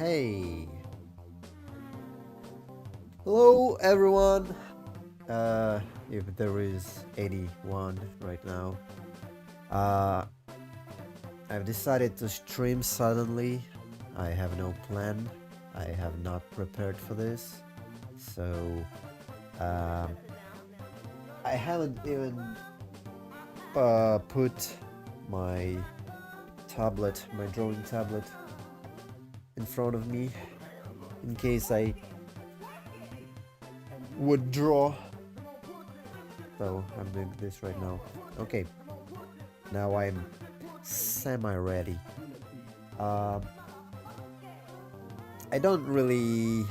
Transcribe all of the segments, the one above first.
Hey, hello everyone. If there is anyone right now, uh, I've decided to stream suddenly. I have no plan. I have not prepared for this, so um, I haven't even put my my drawing tablet, in front of me in case I would draw. So I'm doing this right now. Okay, now I'm semi-ready. Um, I don't really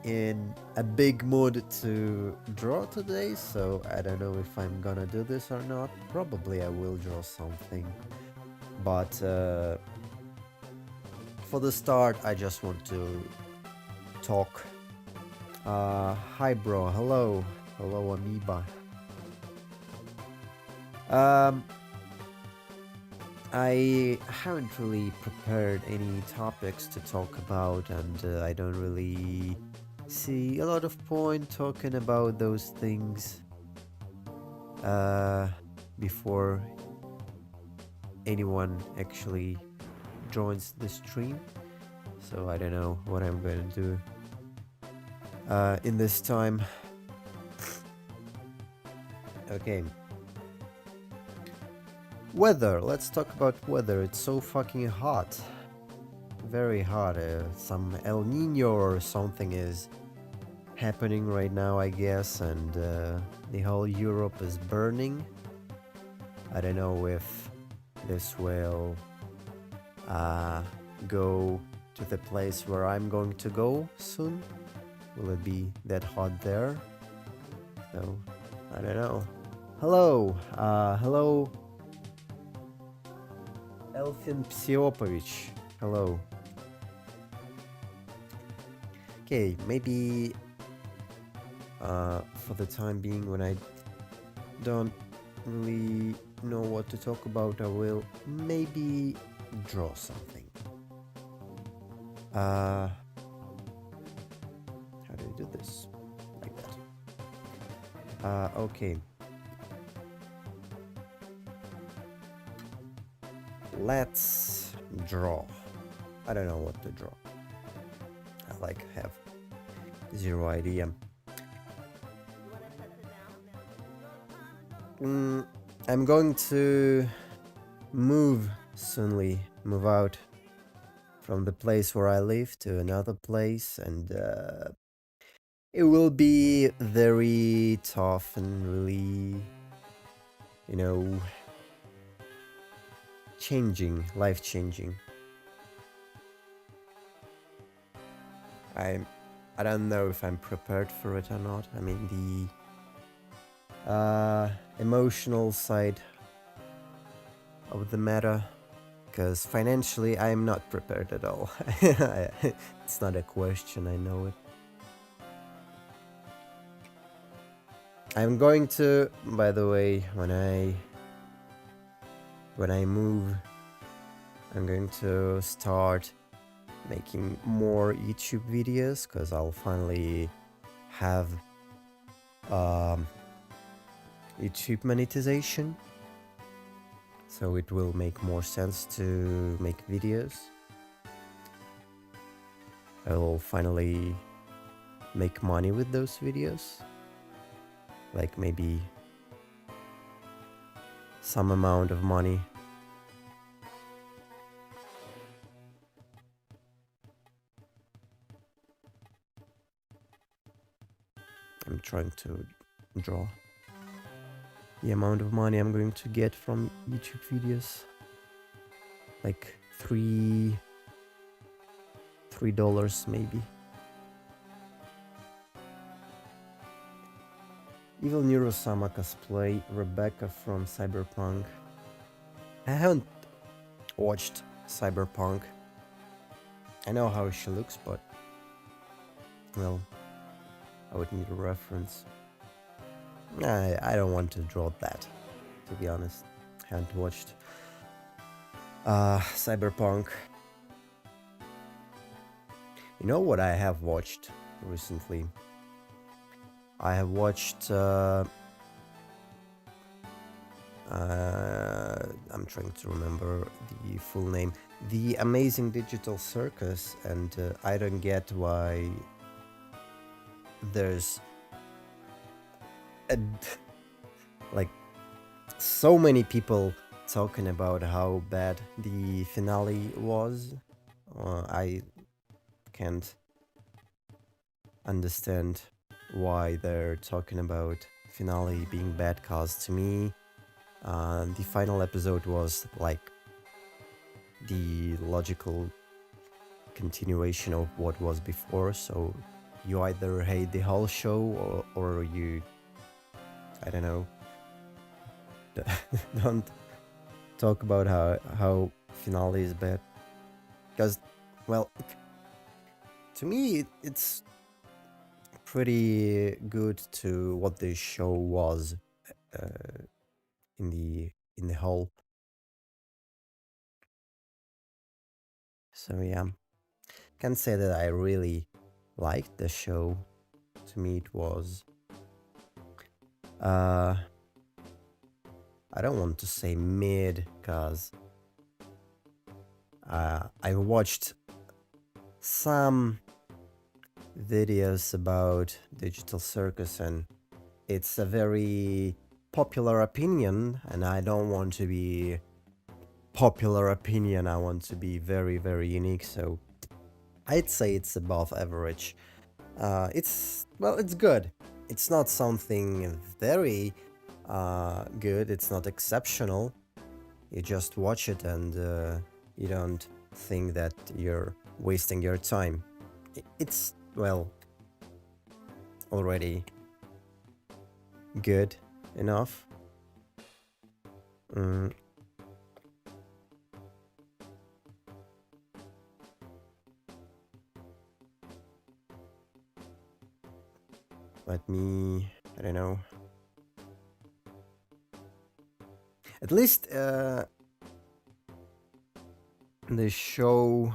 in a big mood to draw today, so I don't know if I'm gonna do this or not. Probably I will draw something, but for the start I just want to talk. Hi bro, hello amoeba. Um, I haven't really prepared any topics to talk about, and I don't really see a lot of point talking about those things uh, before anyone actually joins the stream. So I don't know what I'm going to do in this time. Okay. Weather. Let's talk about weather. It's so fucking hot. Very hot. Some El Nino or something is happening right now, I guess, and the whole Europe is burning. I don't know if this will go to the place where I'm going to go soon. Will it be that hot there? So, I don't know. Hello, Elfin Psiopovich. Hello. Okay, maybe for the time being, when I don't really know what to talk about, I will maybe draw something. How do I do this? Like that. Okay. Let's draw. I don't know what to draw. I have zero idea. I'm going to move out from the place where I live to another place, and it will be very tough and really, life changing. I don't know if I'm prepared for it or not. I mean, the emotional side of the matter, because financially I'm not prepared at all. It's not a question, I know it. I'm going to, by the way, when I move, I'm going to start making more YouTube videos, because I'll finally have YouTube monetization, so it will make more sense to make videos. I will finally make money with those videos, like maybe some amount of money. I'm trying to draw the amount of money I'm going to get from YouTube videos, like $3 maybe. Evil Neurosama cosplay Rebecca from Cyberpunk. I haven't watched Cyberpunk. I know how she looks, but well, I would need a reference. I don't want to draw that, to be honest. I haven't watched Cyberpunk. You know what I have watched recently? I have watched. I'm trying to remember the full name. The Amazing Digital Circus, and I don't get why there's a, like so many people talking about how bad the finale was. I can't understand why they're talking about finale being bad, cause to me the final episode was like the logical continuation of what was before, so you either hate the whole show or you, I don't know, don't talk about how finale is bad, because, well, to me it's pretty good to what the show was uh, in the whole. So yeah, can't say that I really liked the show. To me, it was uh, I don't want to say mid, cause I watched some videos about Digital Circus, and it's a very popular opinion, and I don't want to be popular opinion. I want to be very, very unique. So I'd say it's above average. It's good. It's not something very good. It's not exceptional. You just watch it and you don't think that you're wasting your time. It's, well, already good enough. Mm, Let me, I don't know. At least the show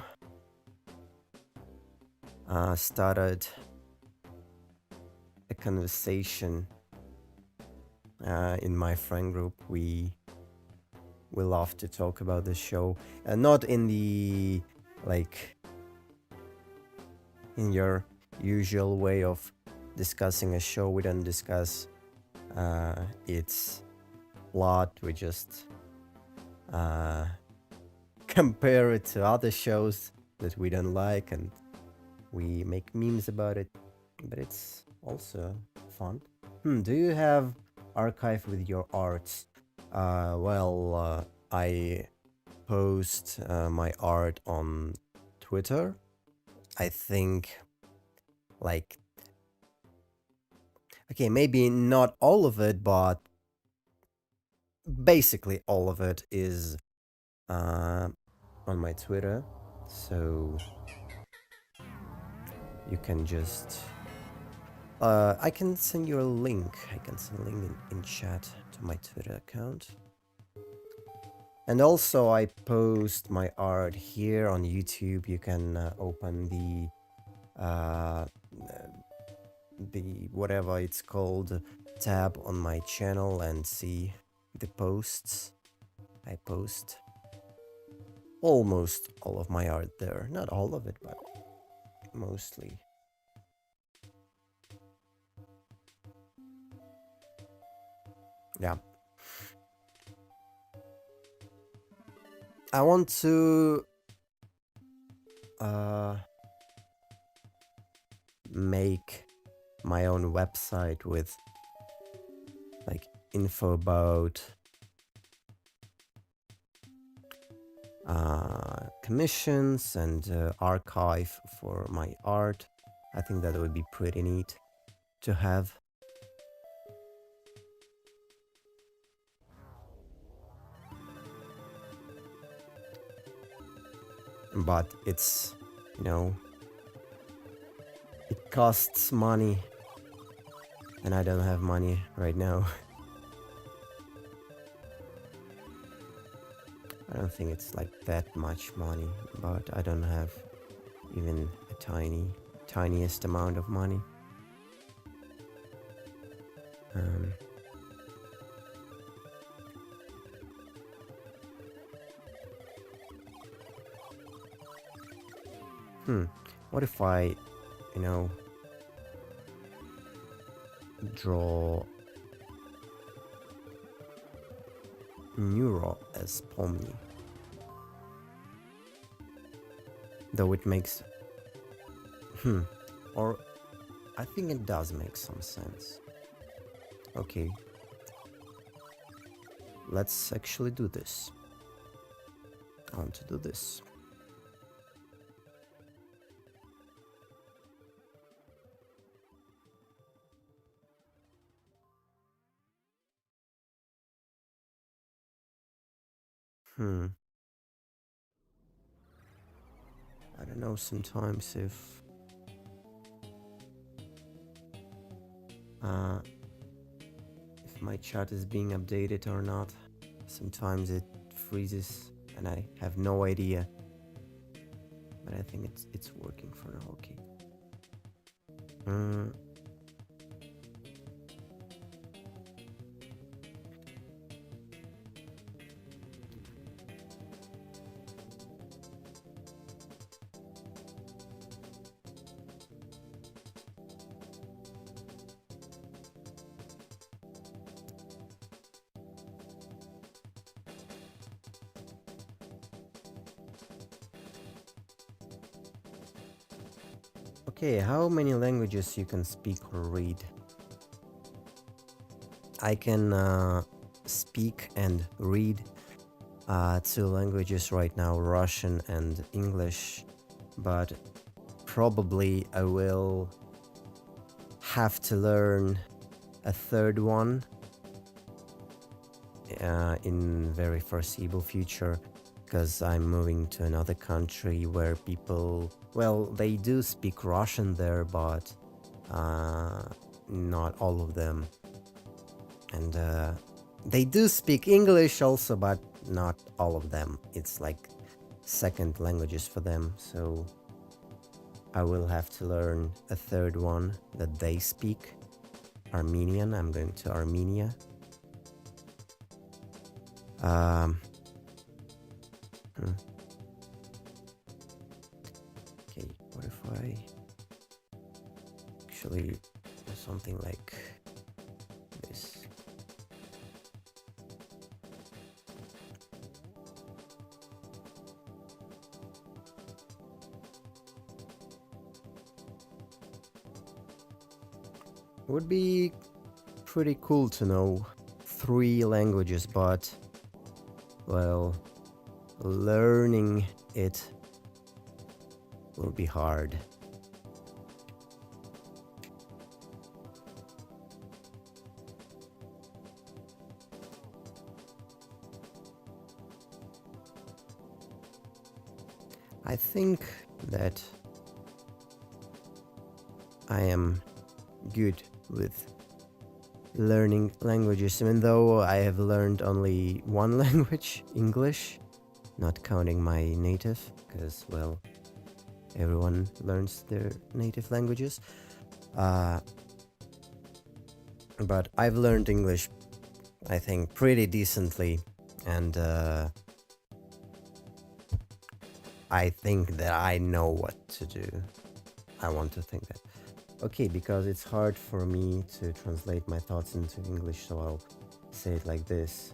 started a conversation in my friend group. We love to talk about the show, and not in the, like, in your usual way of discussing a show. We don't discuss its plot. We just uh, compare it to other shows that we don't like, and we make memes about it. But it's also fun. Do you have archive with your arts? I post my art on Twitter. I think, like, okay, maybe not all of it, but basically all of it is uh, on my Twitter. So you can just. I can send you a link. I can send a link in chat to my Twitter account. And also, I post my art here on YouTube. You can open uh, the whatever it's called tab on my channel and see the posts. I post almost all of my art there. Not all of it, but mostly. Yeah. I want to make my own website with, like, info about commissions and archive for my art. I think that would be pretty neat to have. But it's, you know, it costs money, and I don't have money right now. I don't think it's like that much money, but I don't have even a tiniest amount of money. Um, what if I, you know, draw Neuro as Pomni? Though it makes... Or I think it does make some sense. Okay. Let's actually do this. I want to do this. I don't know sometimes if my chat is being updated or not. Sometimes it freezes and I have no idea. But I think it's working for now. Okay. Okay, how many languages you can speak or read? I can speak and read 2 languages right now, Russian and English, but probably I will have to learn a third one in very foreseeable future, because I'm moving to another country where people, well, they do speak Russian there, but not all of them. And they do speak English also, but not all of them. It's like second languages for them, so I will have to learn a third one that they speak. Armenian. I'm going to Armenia. Okay, what if I actually do something like this? It would be pretty cool to know 3 languages, but, well, learning it will be hard. I think that I am good with learning languages, even though I have learned only one language, English, not counting my native, because, well, everyone learns their native languages. But I've learned English, I think, pretty decently, and I think that I know what to do. I want to think that. Okay, because it's hard for me to translate my thoughts into English, so I'll say it like this.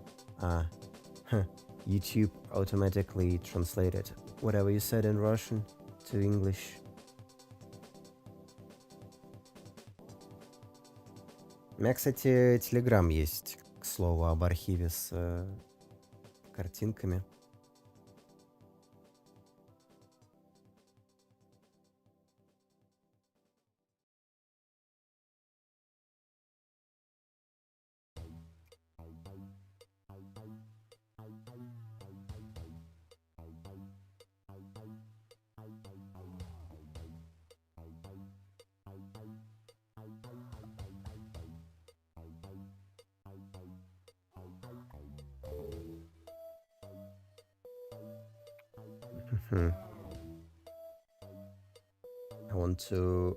YouTube automatically translated whatever you said in Russian to English. У меня, кстати, Telegram есть, к слову, об архиве с картинками. want to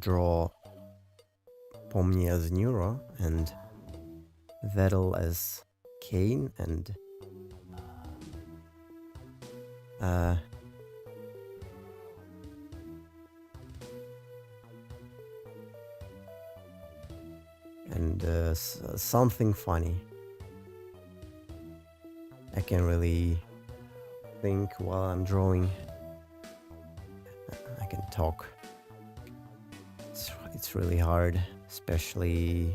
draw Pomni as Nero and Vettel as Kane uh, and something funny. I can really think while I'm drawing. I can talk. It's really hard, especially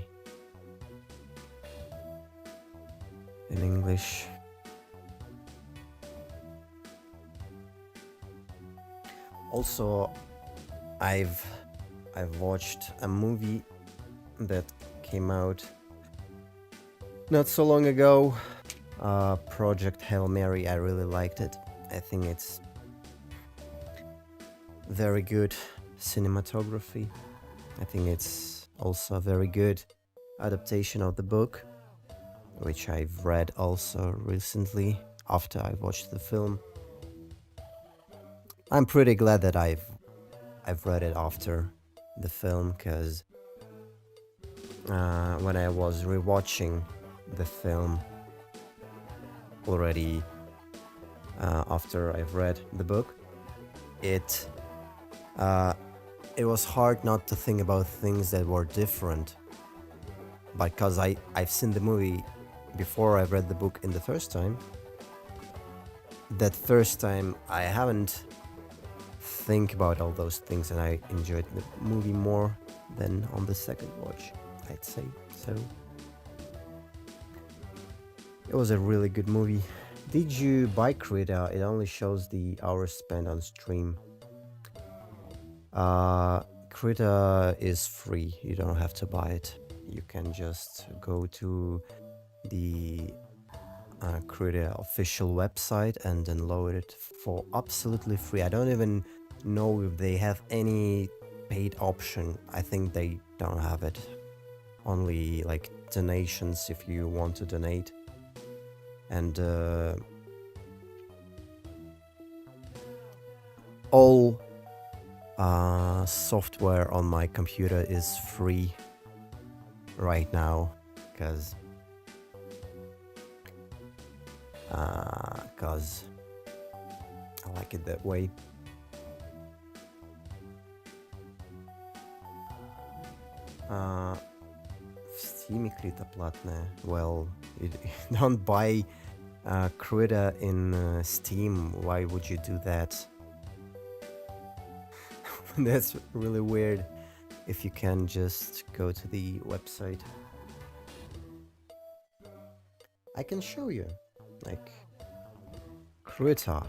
in English. Also, I've watched a movie that came out not so long ago. Project Hail Mary. I really liked it. I think it's very good cinematography. I think it's also a very good adaptation of the book, which I've read also recently after I watched the film. I'm pretty glad that I've read it after the film, because when I was rewatching the film already after I've read the book, it was hard not to think about things that were different, because I've seen the movie before I read the book in the first time. That first time I haven't think about all those things, and I enjoyed the movie more than on the second watch, I'd say. So it was a really good movie. Did you buy Krita? It only shows the hours spent on stream. Krita is free. You don't have to buy it. You can just go to the Krita official website and download it for absolutely free. I don't even know if they have any paid option. I think they don't have it. Only like donations if you want to donate. And all software on my computer is free right now, because I like it that way. В Steam Krita платная. Well, you don't buy Krita in Steam. Why would you do that? That's really weird. If you can just go to the website, I can show you. Like Krita.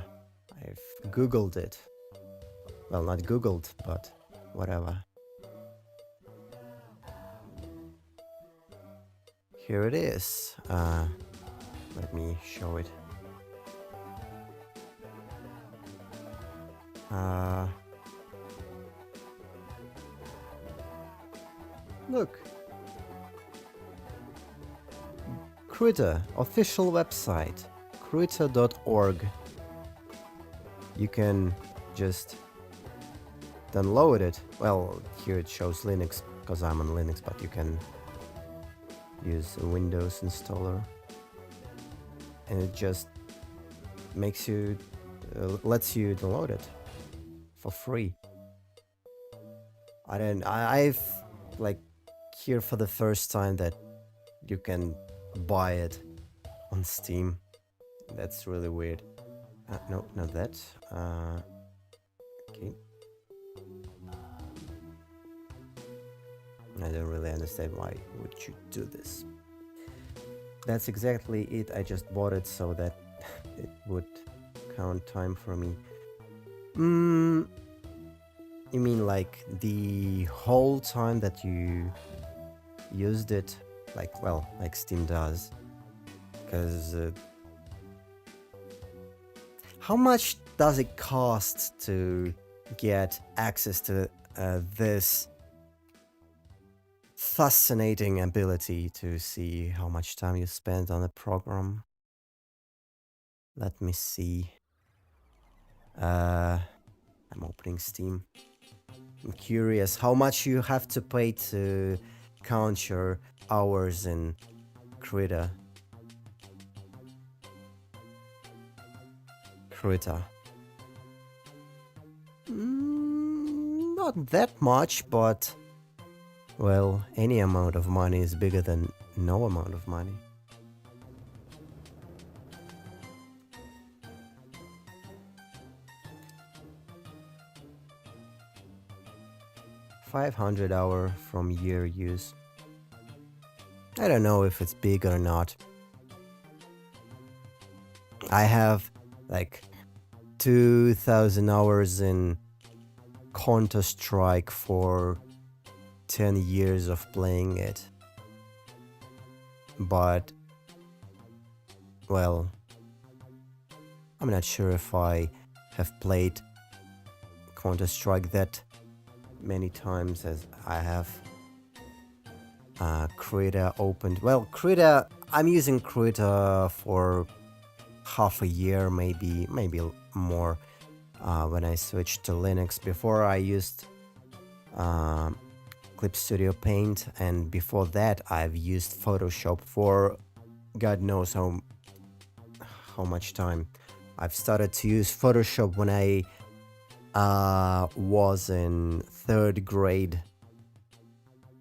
I've googled it. Well, not googled, but whatever. Here it is. Let me show it. Look. Krita, official website, krita.org. You can just download it. Well, here it shows Linux, because I'm on Linux, but you can use a Windows installer. And it just makes you, lets you download it for free. I've like here for the first time that you can buy it on Steam. That's really weird. No, not that. Okay. I don't really understand why would you do this. That's exactly it. I just bought it so that it would count time for me. You mean like the whole time that you used it? Like, well, like Steam does. Because how much does it cost to get access to this fascinating ability to see how much time you spend on a program? Let me see. I'm opening Steam. I'm curious how much you have to pay to count your hours in Krita. Krita. Not that much, but well, any amount of money is bigger than no amount of money. $500 from year use. I don't know if it's big or not. I have like 2,000 hours in Counter-Strike for 10 years of playing it. But, well, I'm not sure if I have played Counter-Strike that many times as I have Krita opened. Well, Krita, I'm using Krita for half a year, maybe more, when I switched to Linux. Before I used Clip Studio Paint, and before that I've used Photoshop for God knows how much time. I've started to use Photoshop when I was in 3rd grade,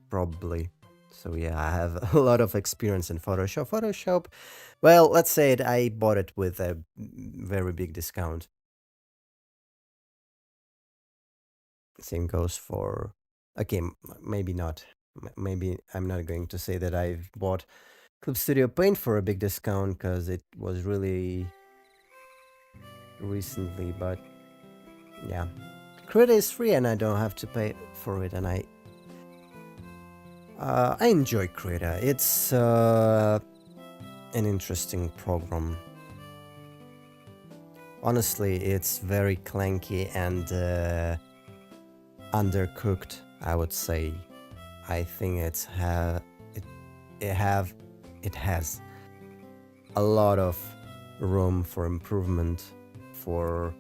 probably. So yeah, I have a lot of experience in Photoshop. Well, let's say it, I bought it with a very big discount. Same goes for... Okay, maybe not. Maybe I'm not going to say that I've bought Clip Studio Paint for a big discount, because it was really recently, but yeah. Krita is free and I don't have to pay for it, and I enjoy Krita. It's an interesting program. Honestly, it's very clanky and undercooked, I would say. I think it has a lot of room for improvement for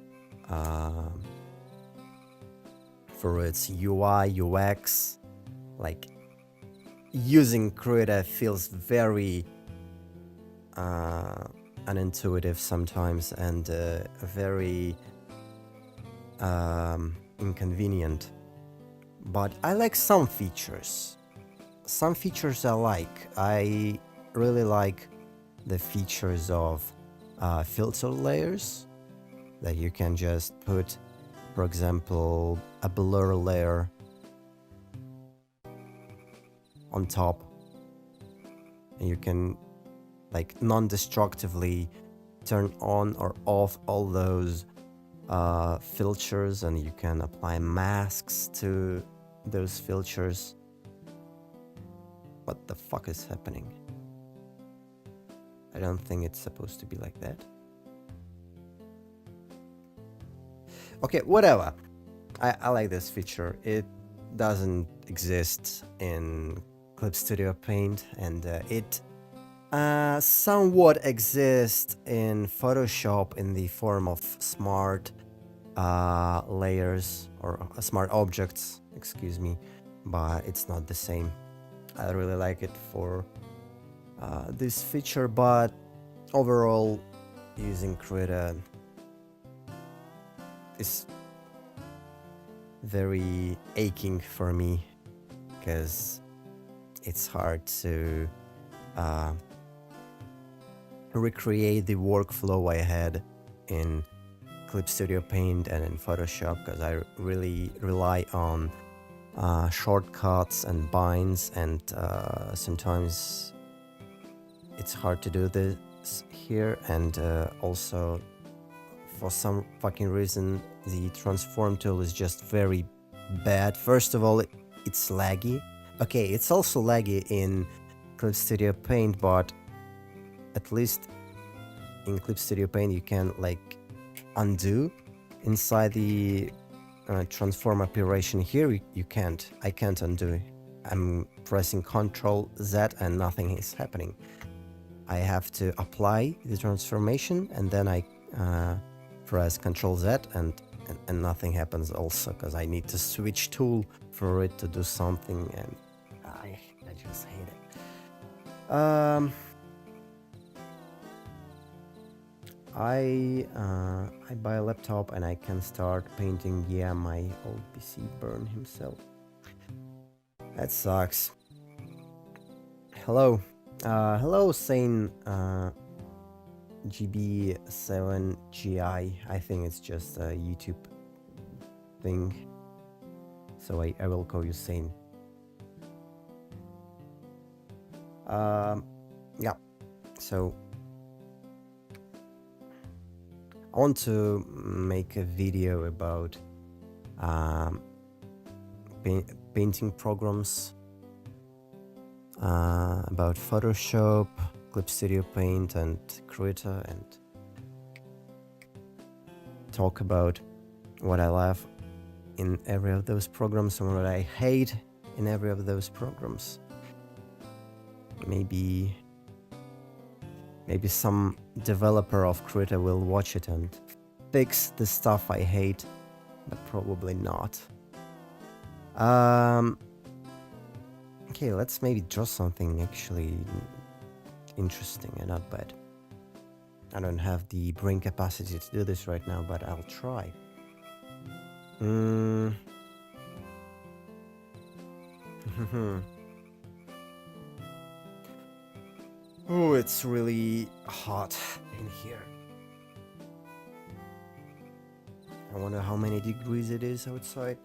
its UI, UX. Like, using Krita feels very unintuitive sometimes, and very inconvenient. But I like some features. Some features I like. I really like the features of filter layers, that you can just put, for example, a blur layer on top, and you can like non-destructively turn on or off all those filters, and you can apply masks to those filters. What the fuck is happening? I don't think it's supposed to be like that. Okay, whatever. I like this feature. It doesn't exist in Clip Studio Paint, and it somewhat exists in Photoshop in the form of smart layers, or smart objects, excuse me, but it's not the same. I really like it for this feature, but overall, using Krita is very aching for me, because it's hard to recreate the workflow I had in Clip Studio Paint and in Photoshop, because I really rely on shortcuts and binds, and sometimes it's hard to do this here, and also for some fucking reason the transform tool is just very bad. First of all, it's laggy. Okay, it's also laggy in Clip Studio Paint, but at least in Clip Studio Paint you can like undo inside the transform operation. Here you can't. I can't undo. I'm pressing Ctrl Z and nothing is happening. I have to apply the transformation, and then I press Ctrl Z and and nothing happens also because I need to switch tool for it to do something, and I just hate it. I buy a laptop and I can start painting. Yeah, my old PC burned himself. That sucks. Hello. Hello, Sane GB7GI. I think it's just a YouTube thing. So I will call you Sane. Yeah. So I want to make a video about painting programs, about Photoshop, Clip Studio Paint, and Krita, and talk about what I love in every of those programs and what I hate in every of those programs. Maybe some developer of Krita will watch it and fix the stuff I hate, but probably not. Okay, let's maybe draw something actually interesting and not bad. I don't have the brain capacity to do this right now, but I'll try. Oh, it's really hot in here. I wonder how many degrees it is outside.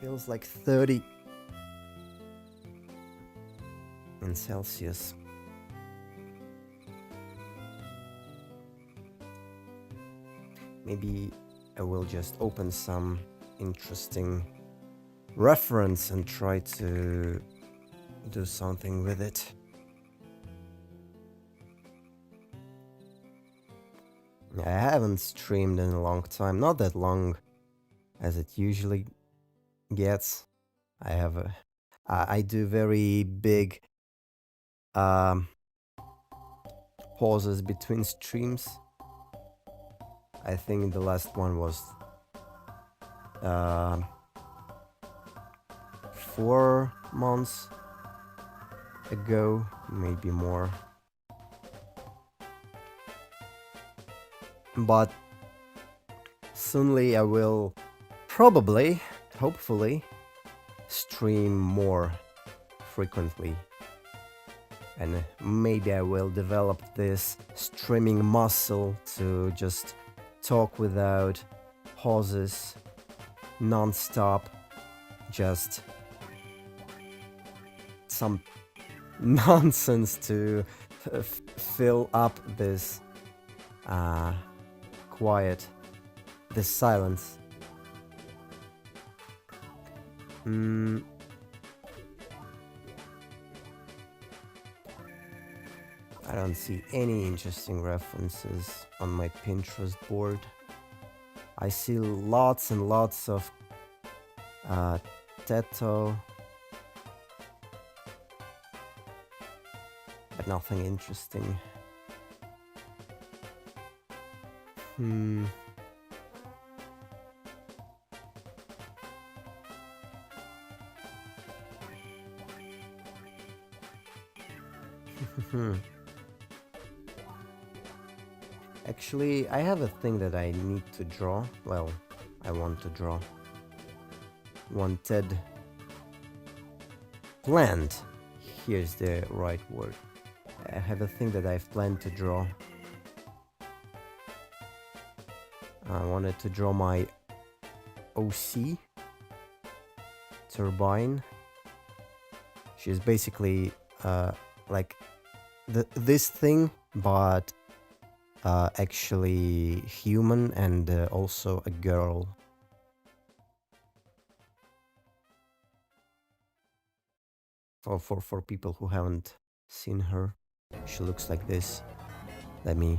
Feels like 30 in Celsius. Maybe I will just open some interesting reference and try to do something with it. I haven't streamed in a long time, not that long as it usually gets. I do very big pauses between streams. I think the last one was 4 months ago, maybe more. But soonly I will probably, hopefully, stream more frequently. And maybe I will develop this streaming muscle to just talk without pauses, non-stop, just some nonsense to fill up this quiet, this silence. I don't see any interesting references on my Pinterest board. I see lots and lots of tattoo, but nothing interesting. Actually, I have a thing that I need to draw. Well, I want to draw. Planned. Here's the right word. I have a thing that I've planned to draw. I wanted to draw my OC turbine. She's basically like this thing, but actually human and also a girl. For people who haven't seen her, she looks like this. Let me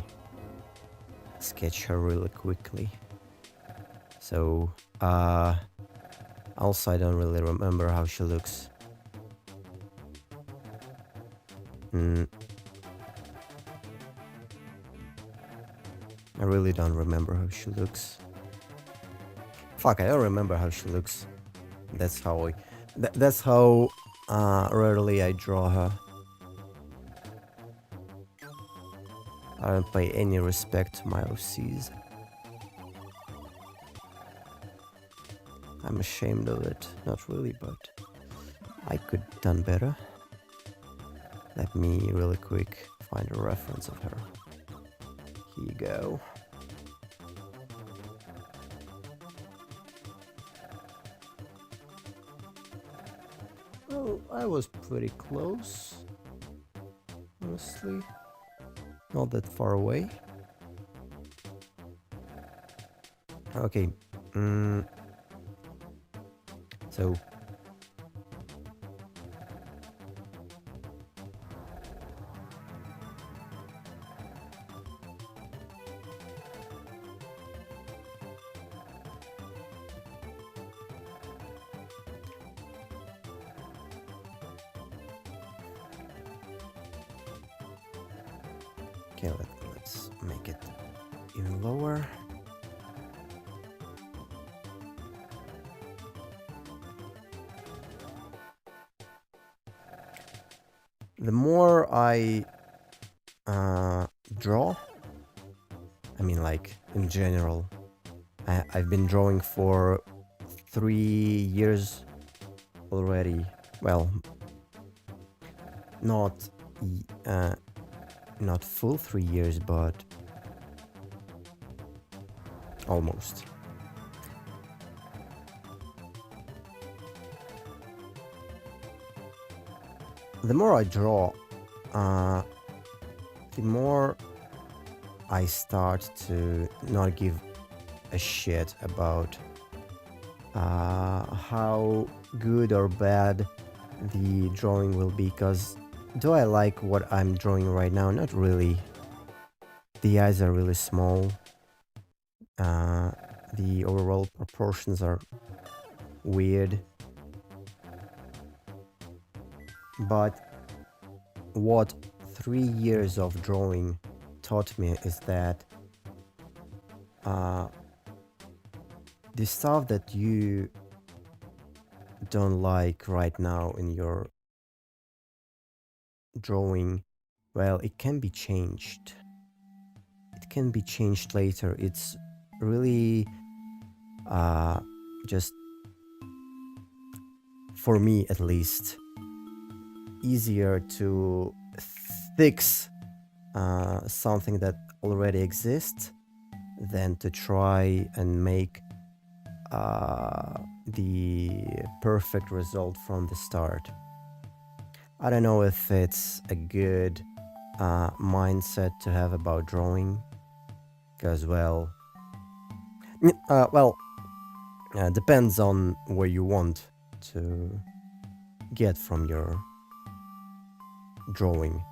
sketch her really quickly. So also I don't really remember how she looks. I really don't remember how she looks. Fuck, I don't remember how she looks. That's how that's how rarely I draw her. I don't pay any respect to my OCs. I'm ashamed of it. Not really, but I could done better. Let me really quick find a reference of her. Here you go. Well, I was pretty close, honestly. Not that far away. Okay. So okay, let's make it even lower. The more I draw, I mean, like in general, I've been drawing for 3 years already. Well, not not full 3 years, but almost. The more I draw, the more I start to not give a shit about how good or bad the drawing will be, because do I like what I'm drawing right now? Not really. The eyes are really small. The overall proportions are weird. But what 3 years of drawing taught me is that the stuff that you don't like right now in your drawing, well, it can be changed. It can be changed later. It's really just, for me at least, easier to fix something that already exists than to try and make the perfect result from the start. I don't know if it's a good mindset to have about drawing, because depends on where you want to get from your drawing.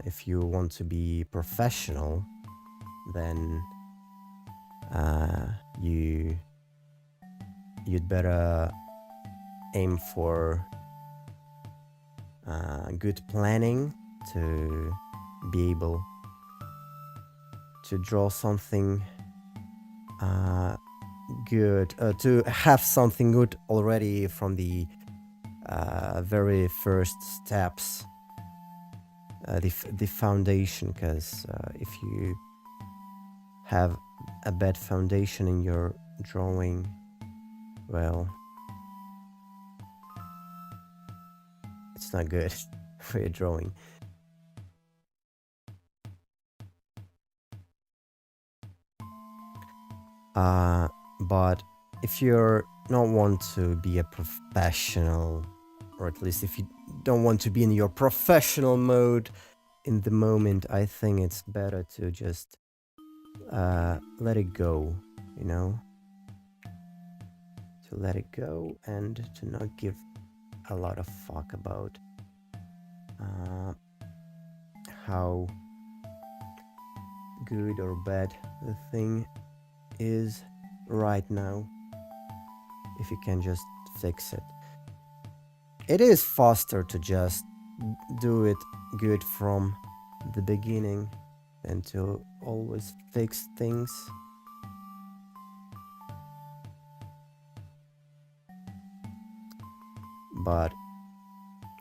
If you want to be professional, then you'd better aim for good planning to be able to draw something good, to have something good already from the very first steps, the foundation, because if you have a bad foundation in your drawing, well, it's not good for your drawing. But if you're not want to be a professional, or at least if you don't want to be in your professional mode in the moment, I think it's better to just let it go, you know? To let it go and to not give a lot of fuck about how good or bad the thing is right now, if you can just fix it. It is faster to just do it good from the beginning than to always fix things. but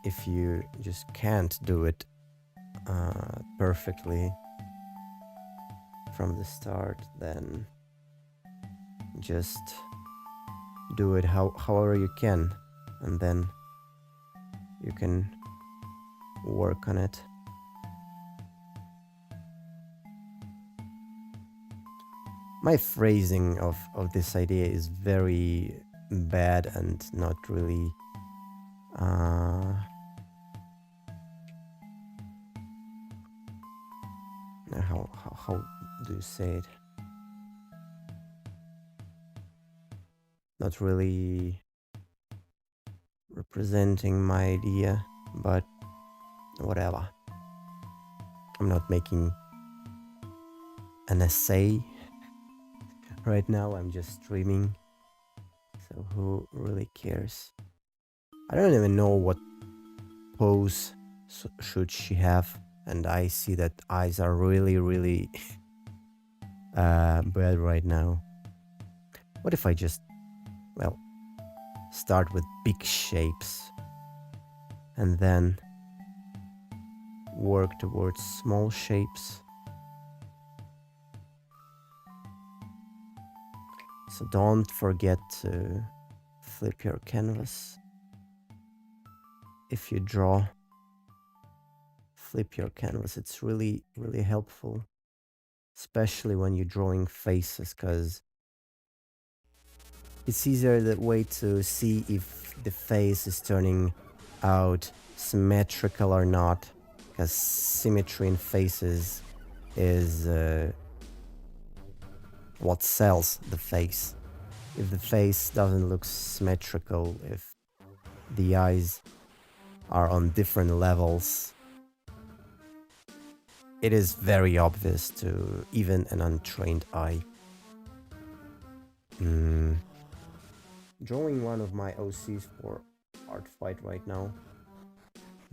if you just can't do it perfectly from the start, then just do it however you can, and then you can work on it. My phrasing of this idea is very bad and not really how do you say it? Not really representing my idea, but whatever. I'm not making an essay right now, I'm just streaming, so who really cares? I don't even know what pose should she have, and I see that eyes are really bad right now. What if I just, well, start with big shapes and then work towards small shapes? So don't forget to flip your canvas. If you draw, flip your canvas. It's really helpful, especially when you're drawing faces, because it's easier that way to see if the face is turning out symmetrical or not, because symmetry in faces is what sells the face. If the face doesn't look symmetrical, if the eyes are on different levels, it is very obvious to even an untrained eye. Drawing one of my OCs for art fight right now.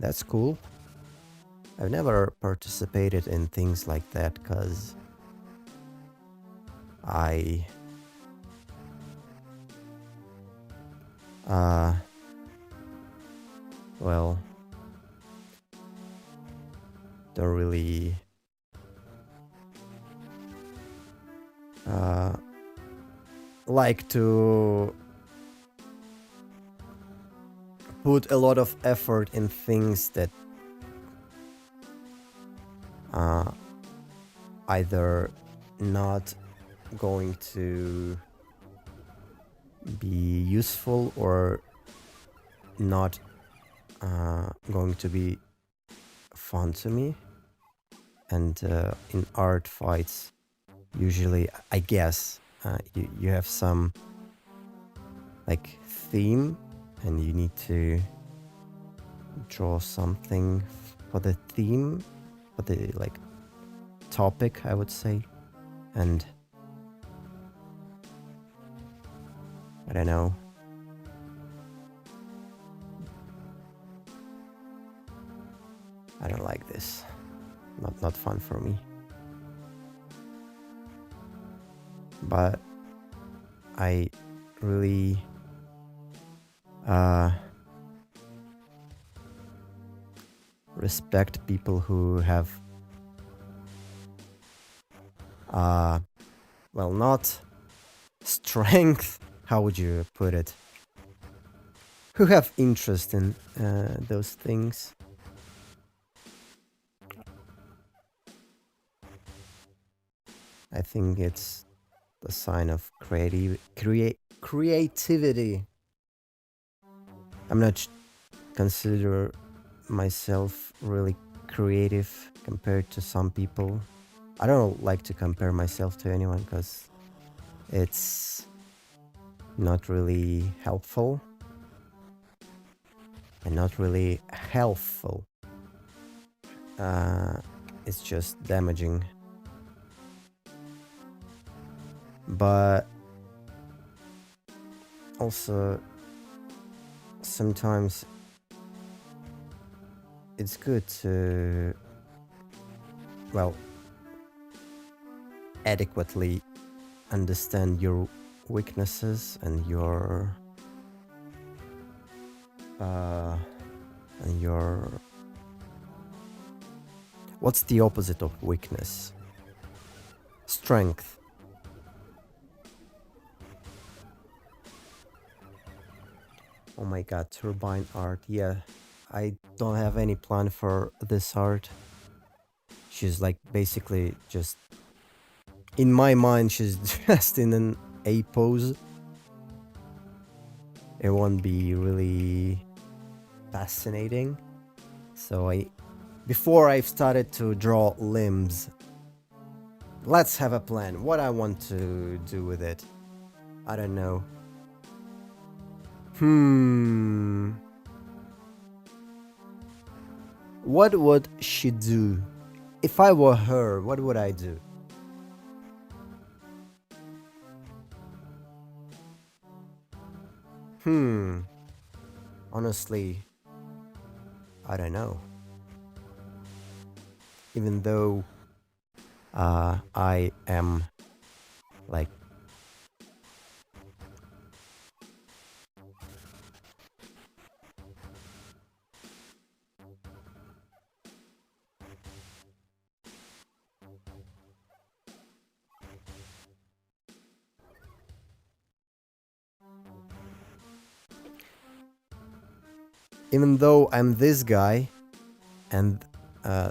That's cool. I've never participated in things like that because I well, don't really like to put a lot of effort in things that either not going to be useful or not going to be fun to me. And in art fights, usually, I guess, you have some like theme, and you need to draw something for the theme, for the like topic, I would say. And I don't know. I don't like this. Not fun for me. But I really respect people who have well, not strength, how would you put it? Who have interest in those things. I think it's the sign of creativity. I'm not consider myself really creative compared to some people. I don't like to compare myself to anyone because it's not really helpful and not really healthful. It's just damaging. But also sometimes it's good to, well, adequately understand your weaknesses and your And your... What's the opposite of weakness? Strength. Oh my god, turbine art. Yeah, I don't have any plan for this art. She's like basically just... In my mind, she's just in an A pose. It won't be really fascinating. So before I've started to draw limbs, let's have a plan. What I want to do with it. I don't know. What would she do? If I were her, what would I do? Honestly, I don't know. Even though I am like... Even though I'm this guy, and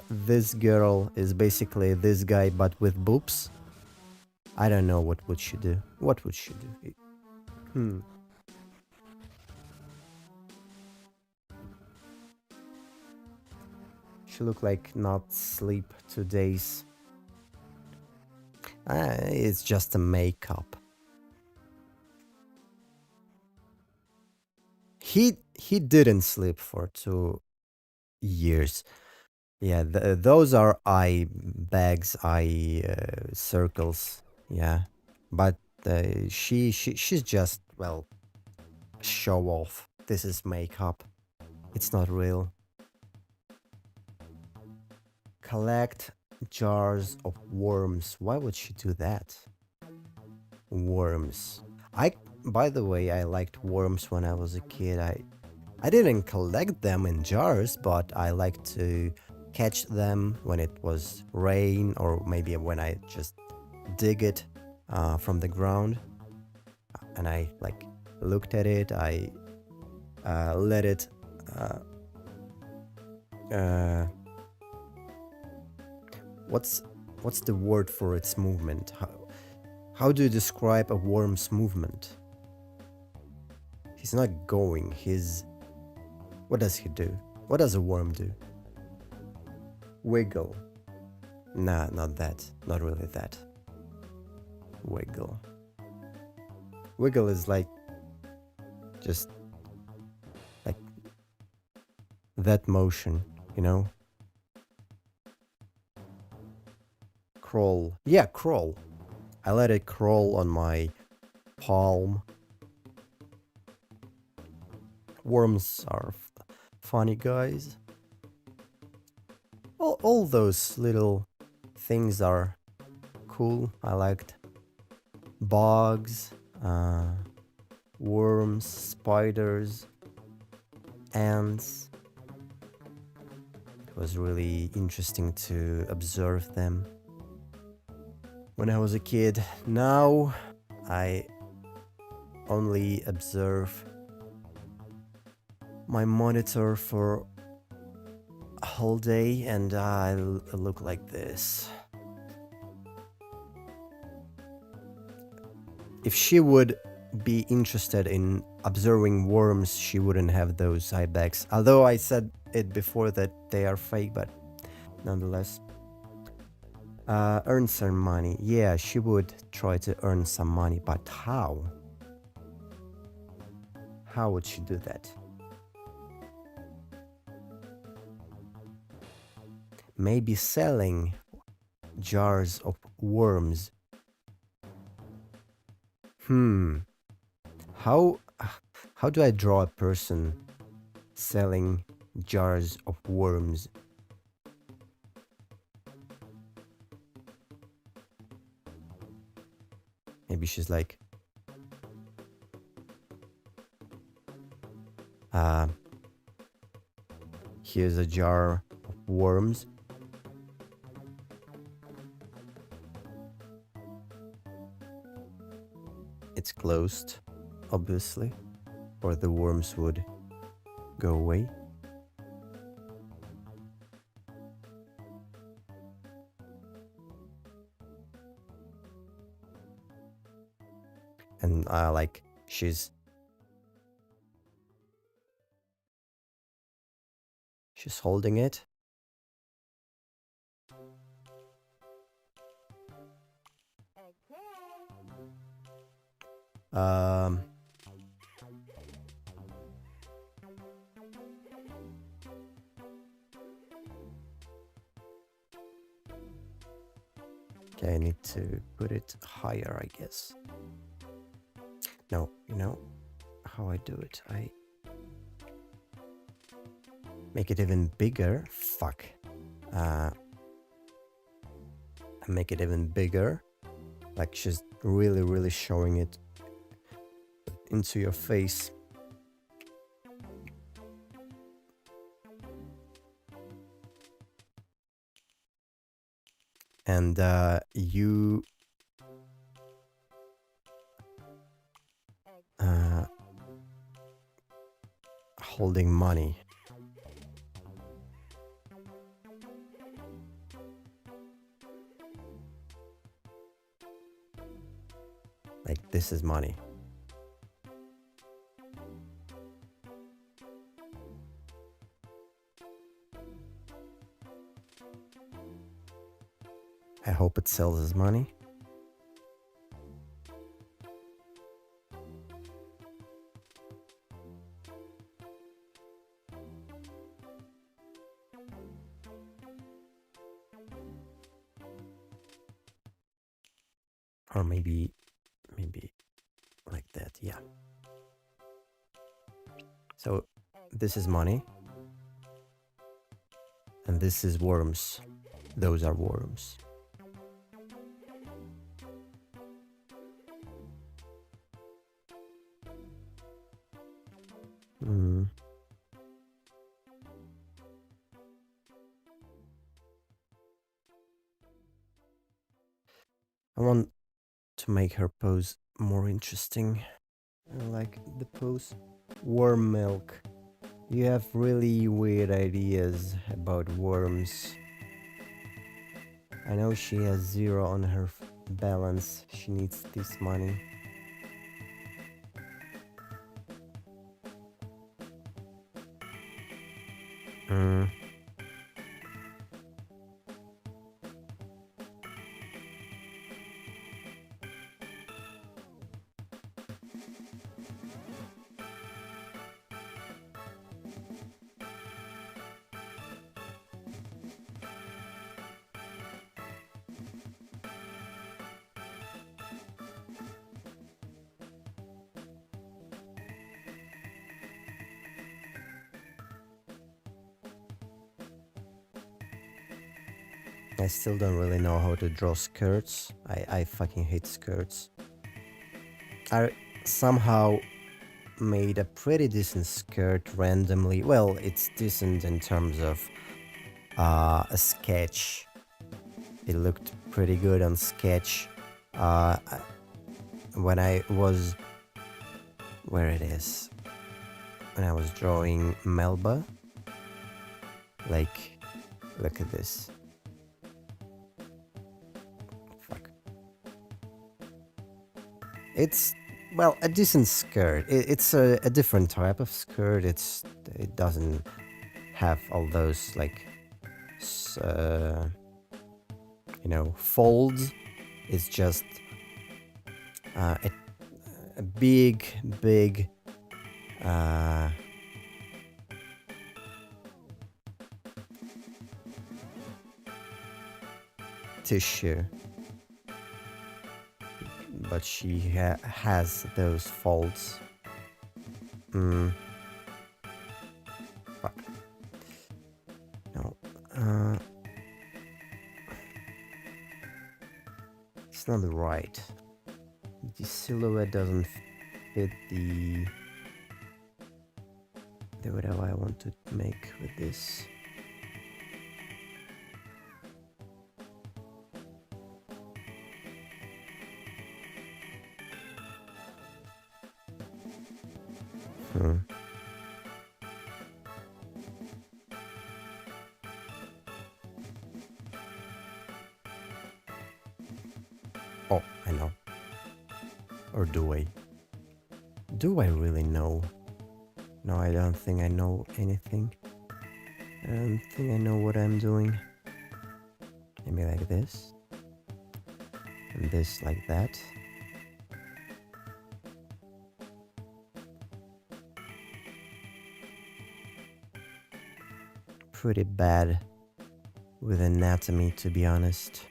this girl is basically this guy but with boobs, I don't know what would she do. What would she do? She look like not sleep 2 days. It's just a makeup. He didn't sleep for 2 years. Yeah, those are eye bags, eye circles. Yeah, but she's just, well, show off. This is makeup. It's not real. Collect jars of worms. Why would she do that? Worms. By the way, I liked worms when I was a kid. I didn't collect them in jars, but I liked to catch them when it was rain, or maybe when I just dig it from the ground, and I like looked at it. I let it what's the word for its movement? How do you describe a worm's movement? He's not going, what does he do? What does a worm do? Wiggle. Nah, not that. Not really that. Wiggle. Wiggle is like just like that motion, you know? Crawl. Yeah, crawl. I let it crawl on my palm. Worms are funny guys. All those little things are cool. I liked bugs, worms, spiders, ants. It was really interesting to observe them when I was a kid. Now I only observe my monitor for a whole day, and I look like this. If she would be interested in observing worms, she wouldn't have those eye bags. Although I said it before that they are fake, but nonetheless. Earn some money. Yeah, she would try to earn some money, but how? How would she do that? Maybe selling jars of worms. How do I draw a person selling jars of worms? Maybe she's like, Here's a jar of worms. It's closed, obviously, or the worms would go away. And like she's holding it. Um Okay, I need to put it higher, I guess. No, you know how I do it? I make it even bigger. Fuck. I make it even bigger. Like she's really, really showing it into your face. And you holding money. Like this is money. I hope it sells as money. Or maybe like that, yeah. So this is money. And this is worms. Those are worms. I want to make her pose more interesting. I like the pose. Worm milk. You have really weird ideas about worms. I know she has 0 on her balance. She needs this money. I still don't really know how to draw skirts. I fucking hate skirts. I somehow made a pretty decent skirt randomly. Well, it's decent in terms of a sketch. It looked pretty good on sketch. When I was... Where it is? When I was drawing Melba. Like, look at this. Fuck. It's, well, a decent skirt. It's a different type of skirt. It doesn't have all those, like, you know, folds. It's just a big tissue, but she has those folds. Fuck. No. It's not right. The silhouette doesn't fit do whatever I want to make with this. Oh, I know. Or do I? Do I really know? No, I don't think I know anything. I don't think I know what I'm doing. Maybe like this. And this like that. Pretty bad with anatomy, to be honest.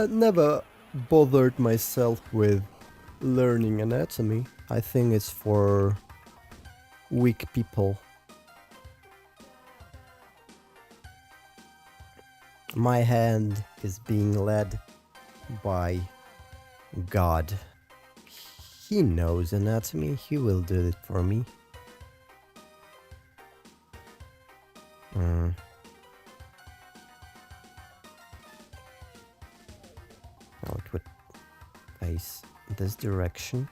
Never bothered myself with learning anatomy. I think it's for weak people. My hand is being led by God. He knows anatomy, he will do it for me. Oh, it would face this direction.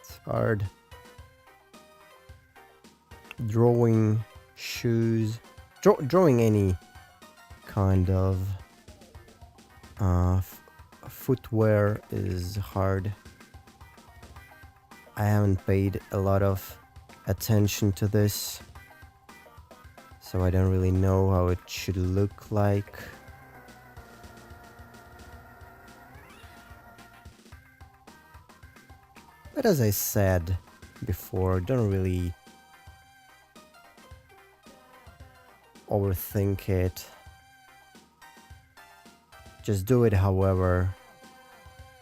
It's hard. Drawing shoes, drawing any kind of footwear is hard. I haven't paid a lot of attention to this, so I don't really know how it should look like. But as I said before, don't really overthink it. Just do it however,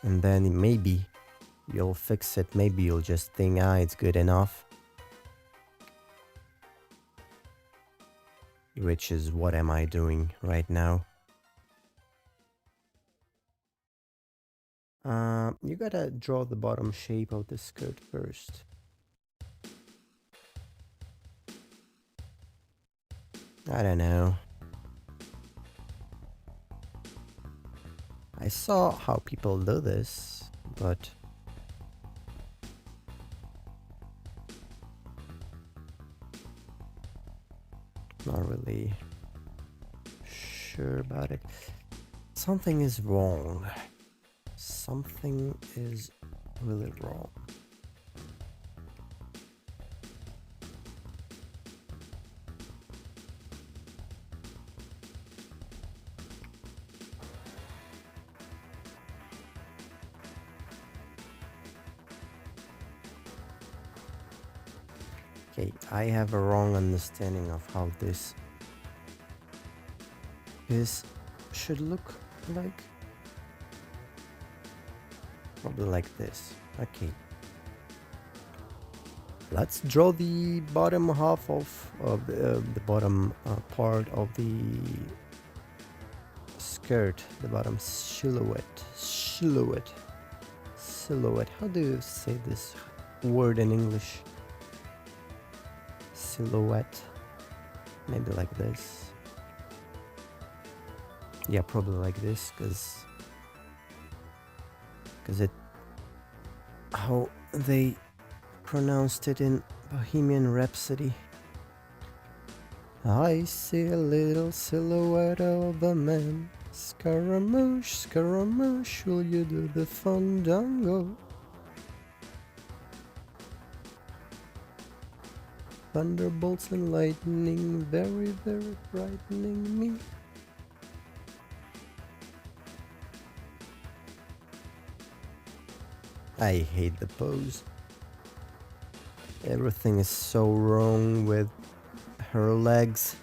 and then maybe you'll fix it. Maybe you'll just think, it's good enough. Which is what am I doing right now? You gotta draw the bottom shape of the skirt first. I don't know. I saw how people do this, but not really sure about it. Something is wrong. Something is really wrong. Okay, I have a wrong understanding of how this should look like. Probably like this. Okay. Let's draw the bottom half of the bottom part of the skirt, the bottom silhouette. Silhouette. How do you say this word in English? Silhouette. Maybe like this. Yeah, probably like this, because it, how they pronounced it in Bohemian Rhapsody. I see a little silhouette of a man. Scaramouche, Scaramouche, will you do the fandango? Thunderbolts and lightning, very, very frightening me. I hate the pose. Everything is so wrong with her legs.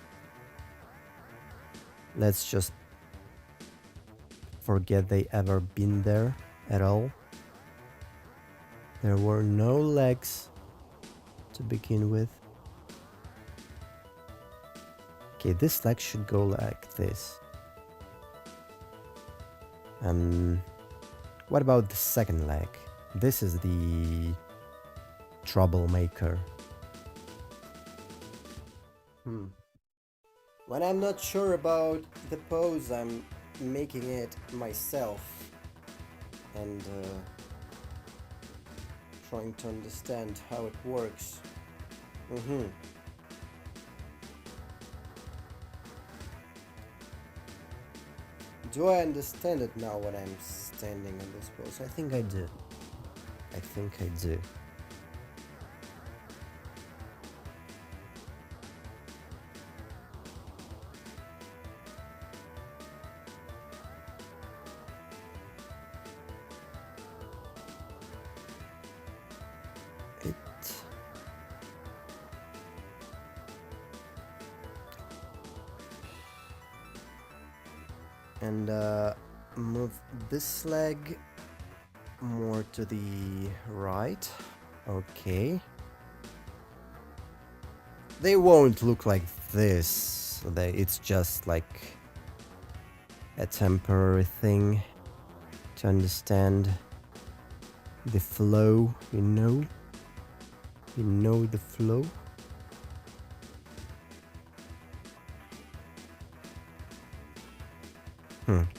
Let's just forget they ever been there at all. There were no legs to begin with. Okay, this leg should go like this. And what about the second leg? This is the troublemaker. When I'm not sure about the pose, I'm making it myself and trying to understand how it works. Do I understand it now when I'm standing in this pose? I think I do. I think I do. It... And move this leg more to the right. Okay. They won't look like this. It's just like a temporary thing to understand the flow, you know? You know the flow?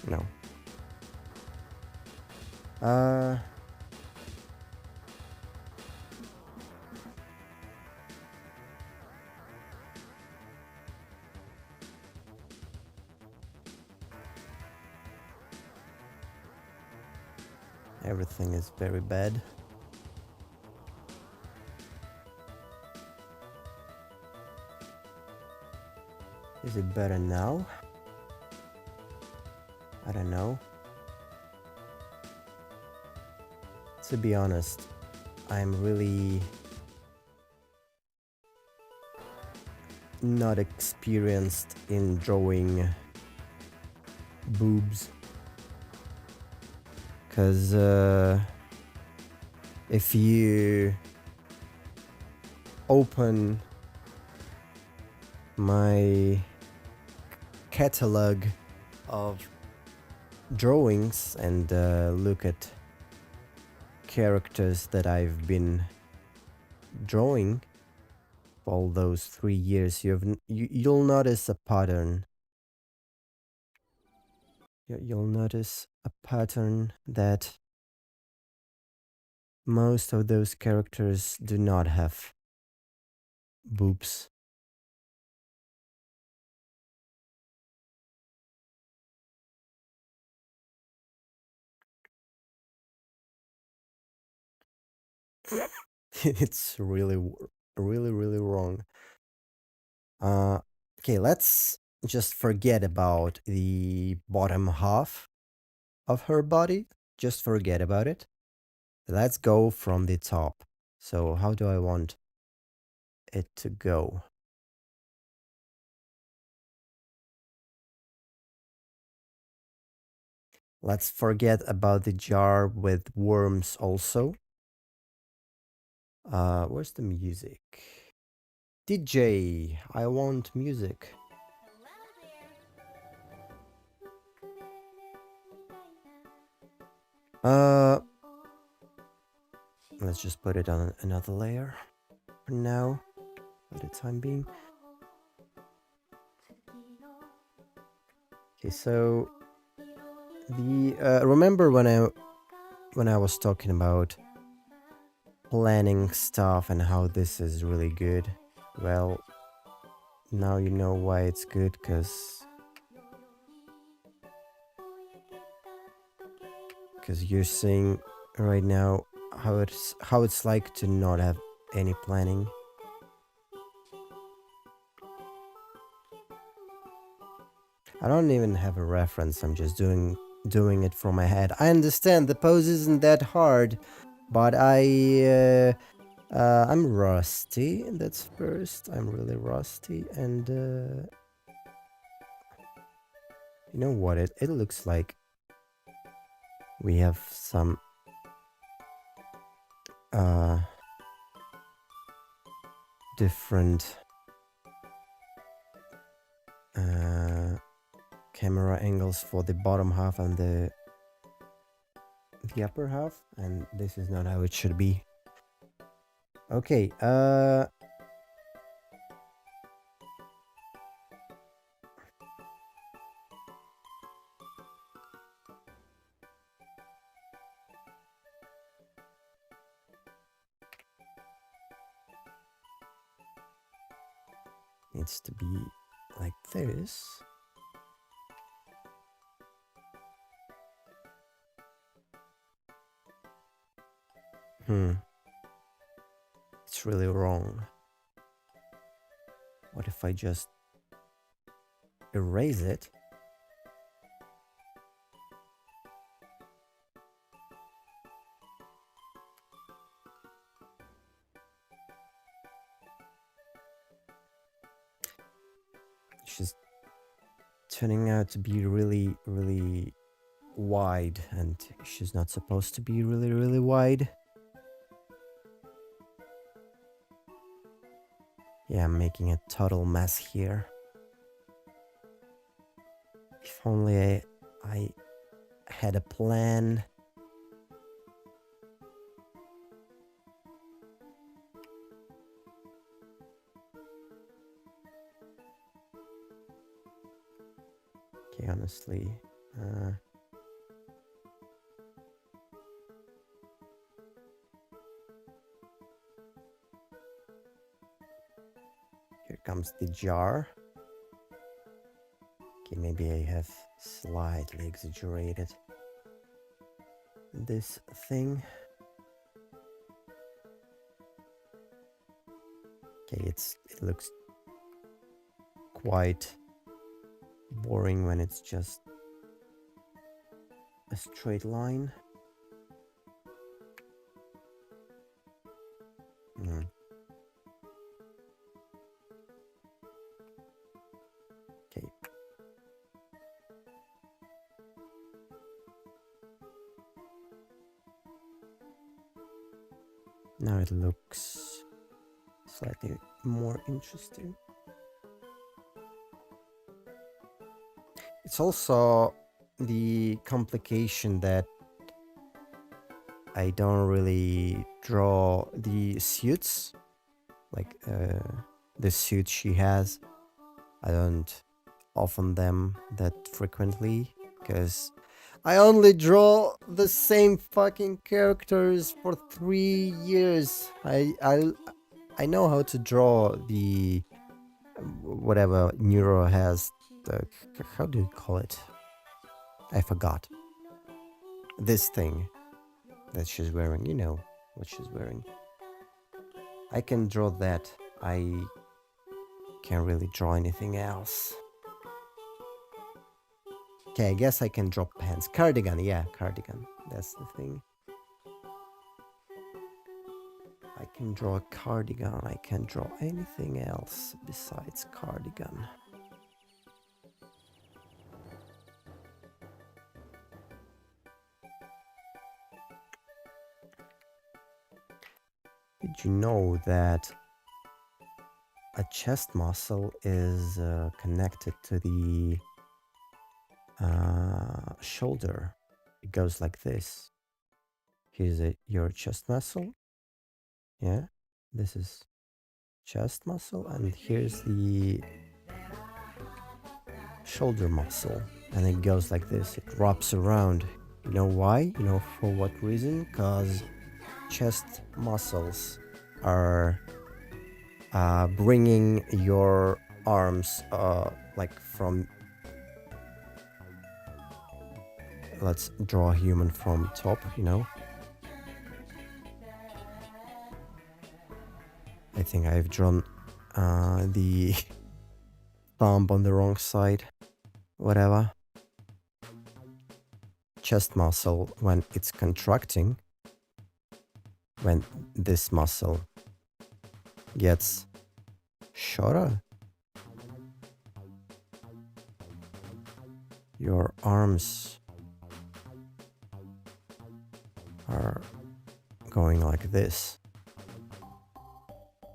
No. Everything is very bad. Is it better now? I don't know. To be honest, I'm really not experienced in drawing boobs. Because if you open my catalog of drawings and look at characters that I've been drawing for all those 3 years, you'll notice a pattern. You'll notice a pattern that most of those characters do not have boobs. It's really, really, really wrong. Okay, let's just forget about the bottom half of her body. Just forget about it. Let's go from the top. So how do I want it to go? Let's forget about the jar with worms also. Where's the music? DJ, I want music. Let's just put it on another layer for now, for the time being. Okay, so the remember when I was talking about planning stuff and how this is really good? Well, now you know why it's good, because you're seeing right now how it's like to not have any planning. I don't even have a reference. I'm just doing it from my head. I understand the pose isn't that hard, but I'm rusty. That's first. I'm really rusty, and you know what? It looks like we have some different camera angles for the bottom half and the upper half, and this is not how it should be. Okay, needs to be like this. It's really wrong. What if I just erase it? She's turning out to be really, really wide, and she's not supposed to be really, really wide. Yeah, I'm making a total mess here. If only I had a plan. Okay, honestly. Here comes the jar. Okay, maybe I have slightly exaggerated this thing. Okay, it looks quite boring when it's just a straight line. Okay. Now it looks slightly more interesting. It's also the complication that I don't really draw the suits, like the suit she has. I don't open them that frequently because I only draw the same fucking characters for 3 years. I know how to draw the whatever Neuro has. How do you call it? I forgot. This thing that she's wearing. You know what she's wearing. I can draw that. I can't really draw anything else. Okay, I guess I can draw pants. Cardigan, yeah, cardigan. That's the thing. I can draw a cardigan. I can't draw anything else besides cardigan. Did you know that a chest muscle is connected to the shoulder? It goes like this. Here's your chest muscle. Yeah, this is chest muscle, and here's the shoulder muscle, and it goes like this. It wraps around. You know why? You know for what reason? Because chest muscles are bringing your arms like from, let's draw a human from top, you know. I think I've drawn the thumb on the wrong side. whatever, chest muscle, when it's contracting, when this muscle gets shorter, your arms are going like this.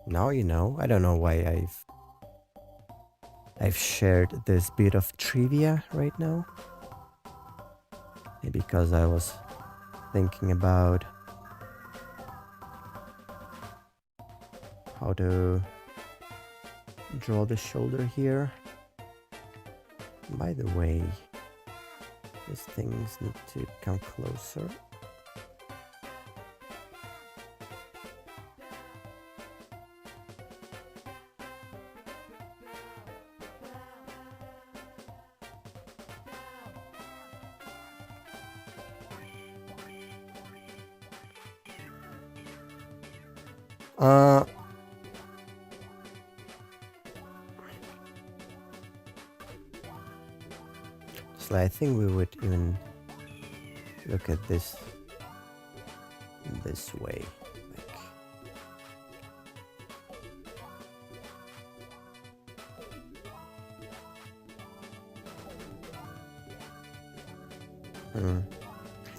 Now you know. I don't know why I've shared this bit of trivia right now. Maybe because I was thinking about how to draw the shoulder here. By the way, these things need to come closer. So I think we would even look at this way. Like,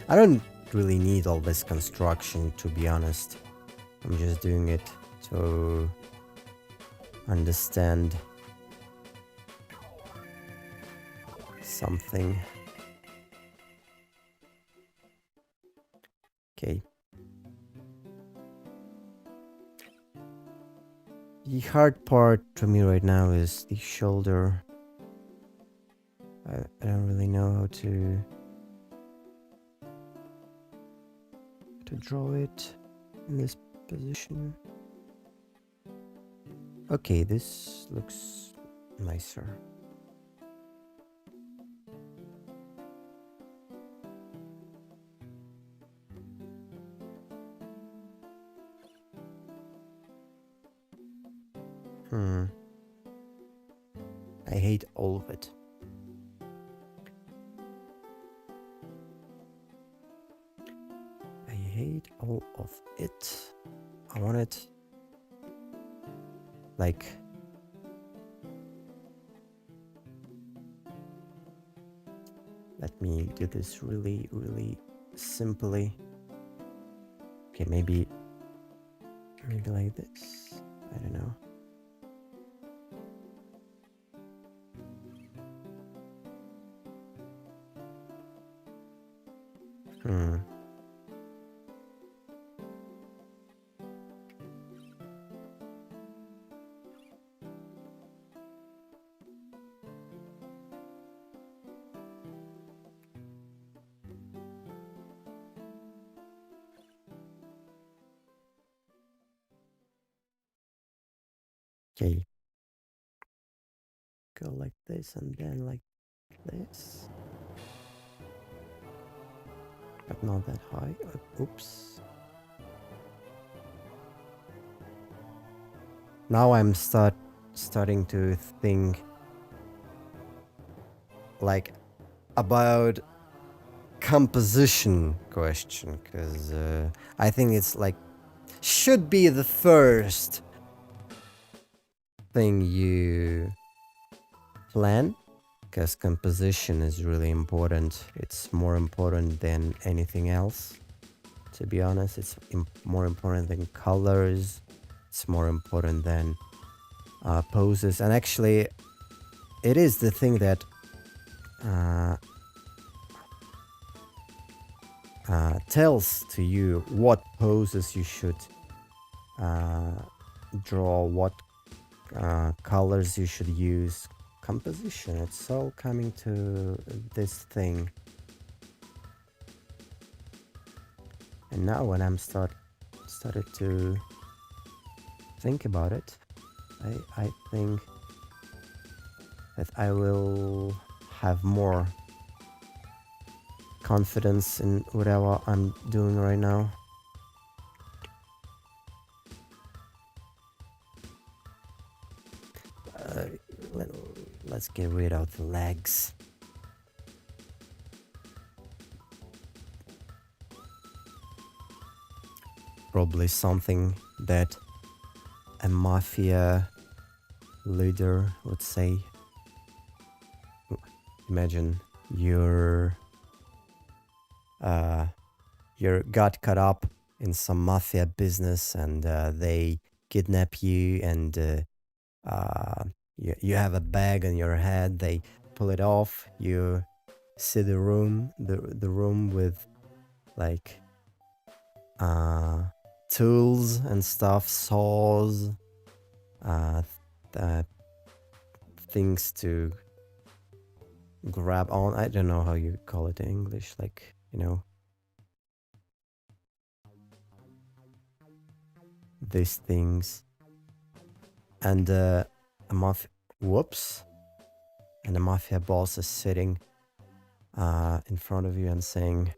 I don't really need all this construction, to be honest. I'm just doing it to understand something. Okay. The hard part to me right now is the shoulder. I don't really know how to draw it in this position. Okay, this looks nicer. I hate all of it. I hate all of it. I want it like let me do this really, really simply. Okay, maybe like this. I don't know. Okay. Go like this and then like this. But not that high. Oops. Now I'm starting to think like about composition question, because I think it's like should be the first thing you plan, because composition is really important. It's more important than anything else, to be honest. It's more important than colors. It's more important than poses, and actually it is the thing that tells to you what poses you should draw, what colors you should use. Composition, it's all coming to this thing. And now when I'm started to think about it, I think that I will have more confidence in whatever I'm doing right now. Let's get rid of the legs. probably something that a mafia leader would say. Imagine you got caught up in some mafia business, and they kidnap you, and you have a bag on your head. They pull it off. You see the room with like tools and stuff, saws, uh, things to grab on. I don't know how you call it in English, like, these things. And a mafia, whoops, and a mafia boss is sitting in front of you and saying,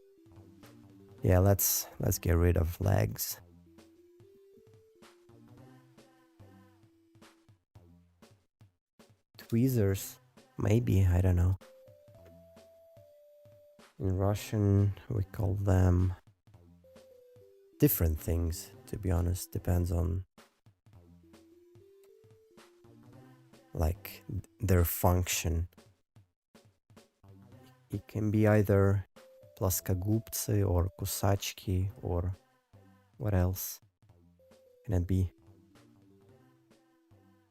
yeah, let's get rid of legs. Tweezers, maybe, I don't know. In Russian, we call them different things, to be honest. Depends on like their function. It can be either плоскогубцы or кусачки, or what else can it be?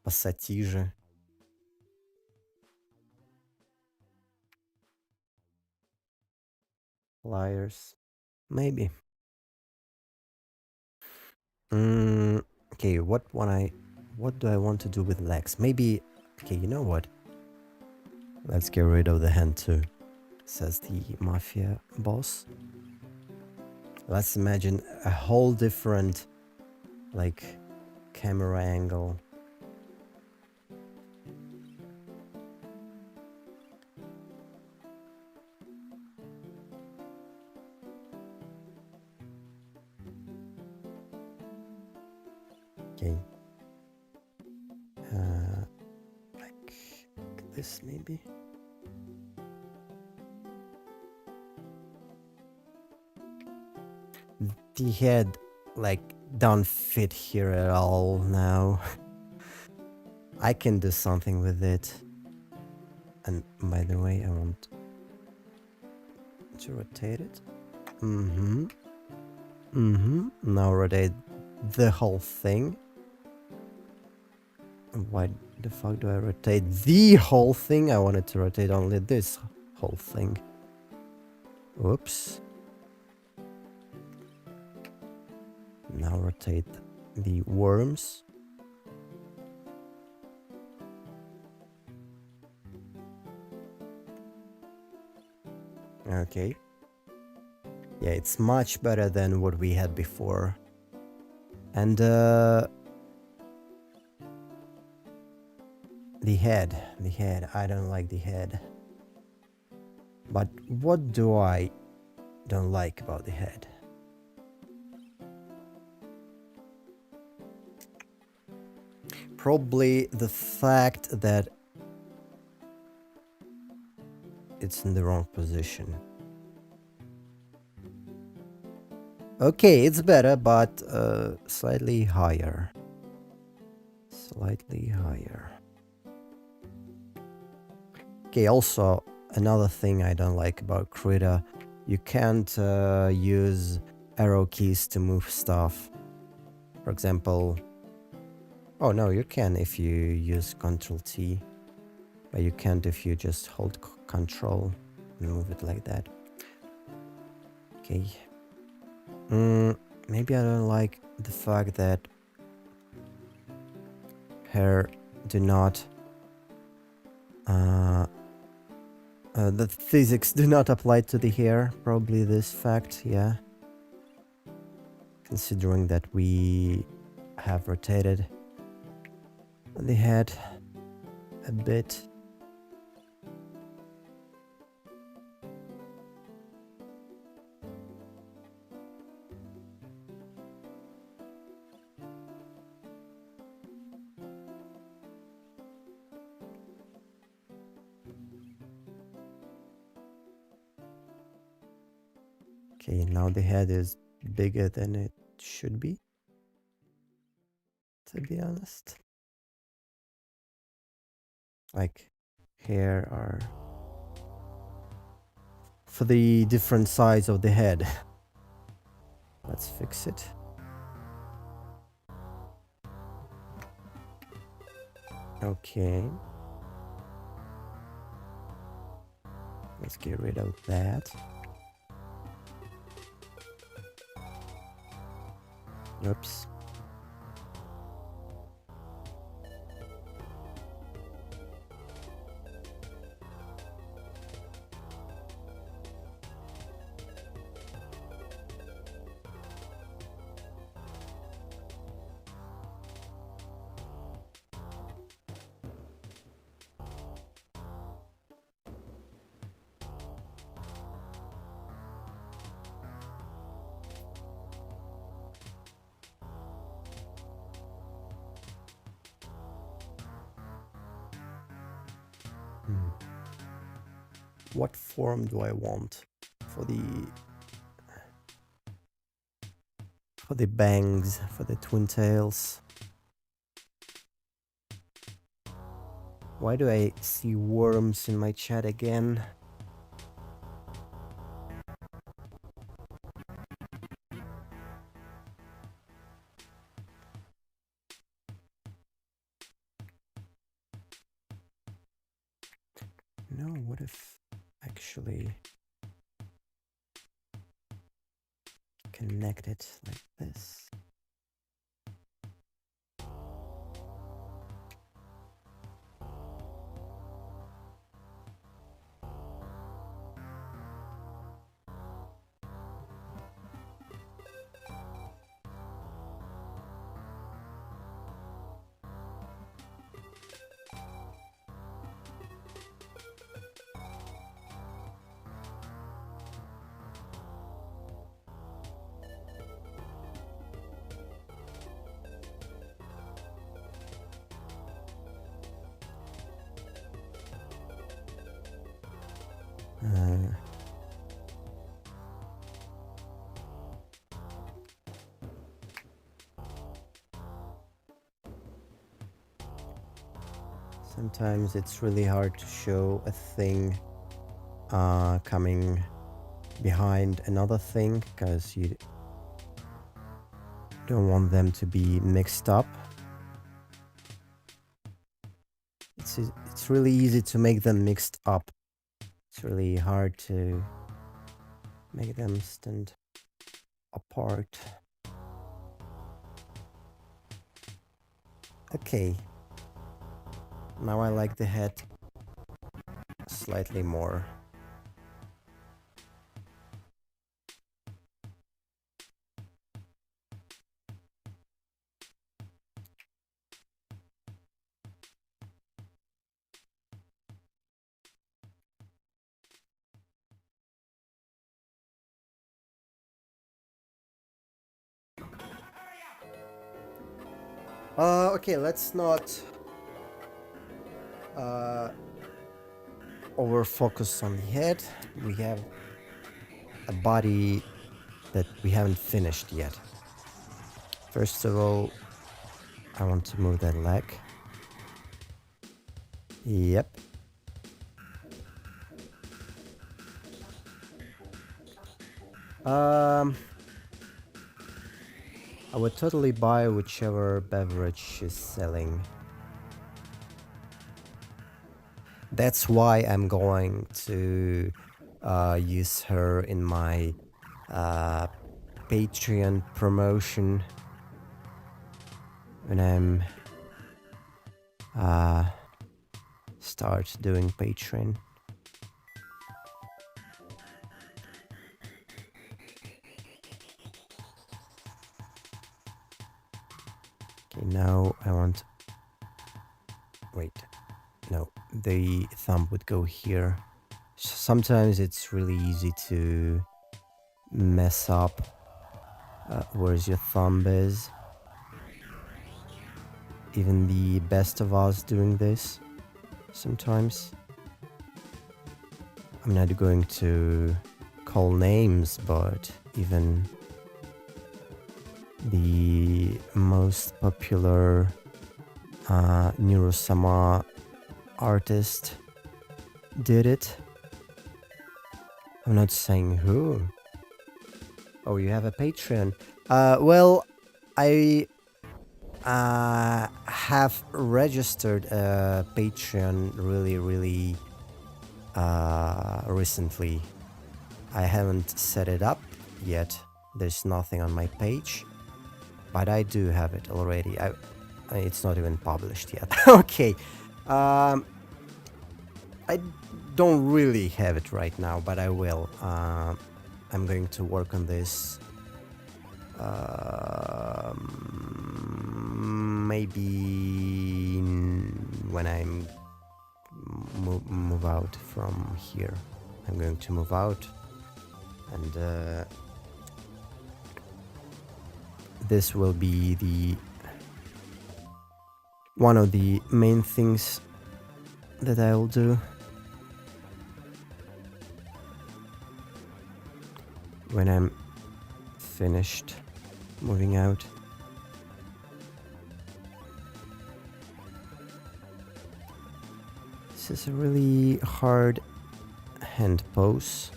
Пассатижи. Pliers, maybe. Okay, what do I want to do with legs? Maybe, okay, you know what? Let's get rid of the hand too, says the mafia boss. Let's imagine a whole different, like, camera angle. Okay. Like this, maybe? The head, like, don't fit here at all now. I can do something with it. And by the way, I want to rotate it. Now rotate the whole thing. Why the fuck do I rotate the whole thing? I wanted to rotate only this whole thing. Whoops. Now rotate the worms. Okay. Yeah, it's much better than what we had before. And the head, I don't like the head. But what do I don't like about the head? Probably the fact that it's in the wrong position. Okay, it's better, but slightly higher. Slightly higher. Okay, also, another thing I don't like about Krita, you can't use arrow keys to move stuff. For example, oh no, you can if you use Ctrl T, but you can't if you just hold Control and move it like that. Okay. Maybe I don't like the fact that hair do not the physics do not apply to the hair. Probably this fact, yeah. Considering that we have rotated the head a bit. Okay, now the head is bigger than it should be, to be honest. Like, here are for the different sides of the head. Let's fix it. Okay. Let's get rid of that. Oops. What form do I want for the bangs, for the twin tails? Why do I see worms in my chat again? No, what if actually connect it like this? Sometimes it's really hard to show a thing coming behind another thing because you don't want them to be mixed up. It's really easy to make them mixed up. It's really hard to make them stand apart. Okay. Now I like the head slightly more. Okay, let's not over focus on the head. We have a body that we haven't finished yet. First of all, I want to move that leg. Yep. I would totally buy whichever beverage is selling. That's why I'm going to use her in my Patreon promotion when I'm start doing Patreon. Okay, now I want... Wait, no, the thumb would go here. Sometimes it's really easy to mess up where's your thumb is. Even the best of us doing this sometimes. I'm not going to call names, but even the most popular Neurosama artist did it. I'm not saying who. Oh, you have a Patreon. Well, I have registered a Patreon really recently. I haven't set it up yet. There's nothing on my page, but I do have it already. It's not even published yet. Okay. I don't really have it right now, but I will. I'm going to work on this. Maybe when I move out from here. I'm going to move out, and this will be the one of the main things that I will do when I'm finished moving out. This is a really hard hand pose.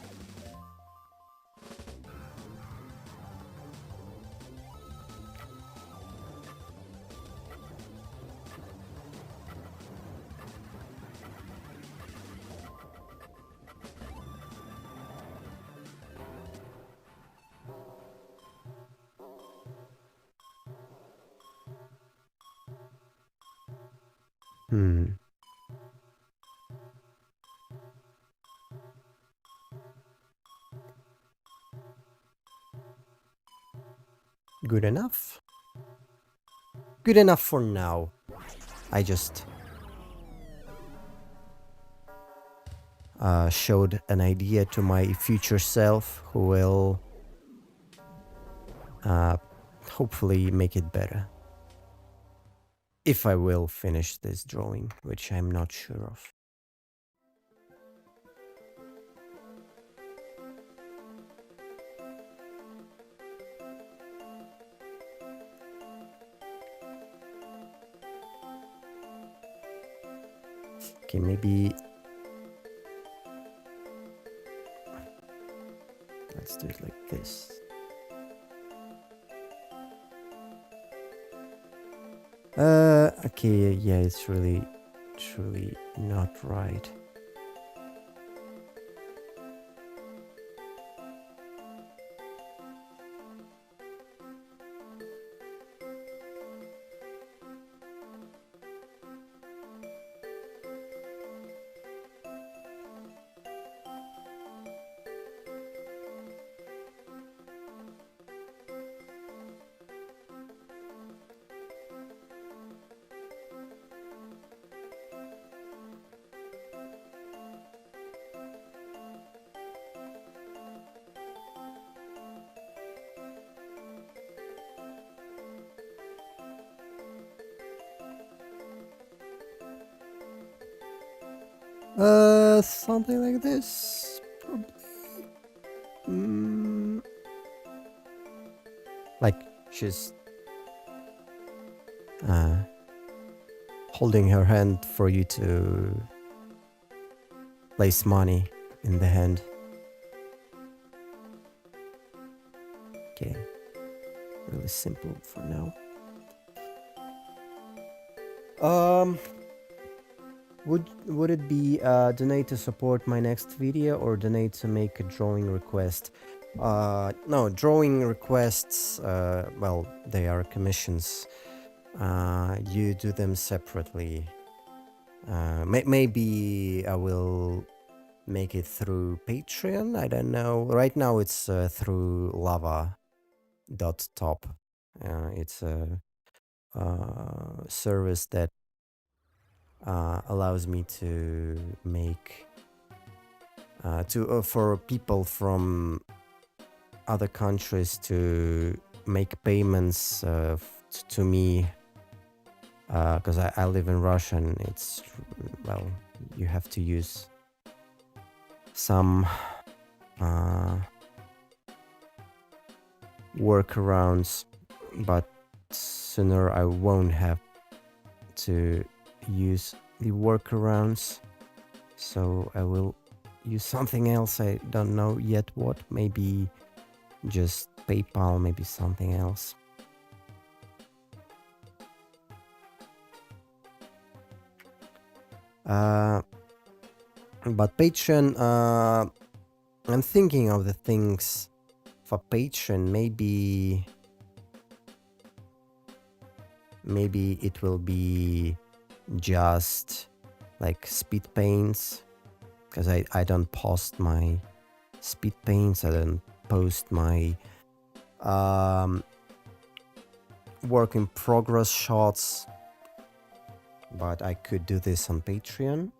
Good enough? Good enough for now. I just showed an idea to my future self, who will hopefully make it better. If I will finish this drawing, which I'm not sure of. Okay, maybe let's do it like this. Okay, yeah, it's really, truly not right. Something like this, probably. Like she's holding her hand for you to place money in the hand. Okay, really simple for now. Would it be donate to support my next video or donate to make a drawing request? No, drawing requests, well, they are commissions. You do them separately. Maybe I will make it through Patreon, I don't know. Right now it's through lava.top. It's a service that allows me to make for people from other countries to make payments to me, because I live in Russia, and it's, well, you have to use some workarounds but sooner I won't have to use the workarounds, so I will use something else. I don't know yet what. Maybe just PayPal, maybe something else. But Patreon, I'm thinking of the things for Patreon. Maybe it will be just like speed paints, because I don't post my speed paints. I don't post my work in progress shots, but I could do this on Patreon.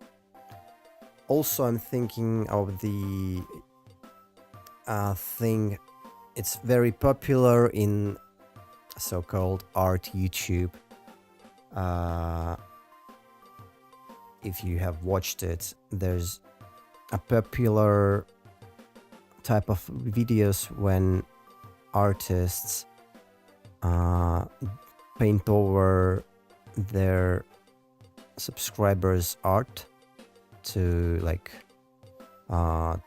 Also, I'm thinking of the thing. It's very popular in so-called art YouTube. If you have watched it, there's a popular type of videos when artists paint over their subscribers' art to like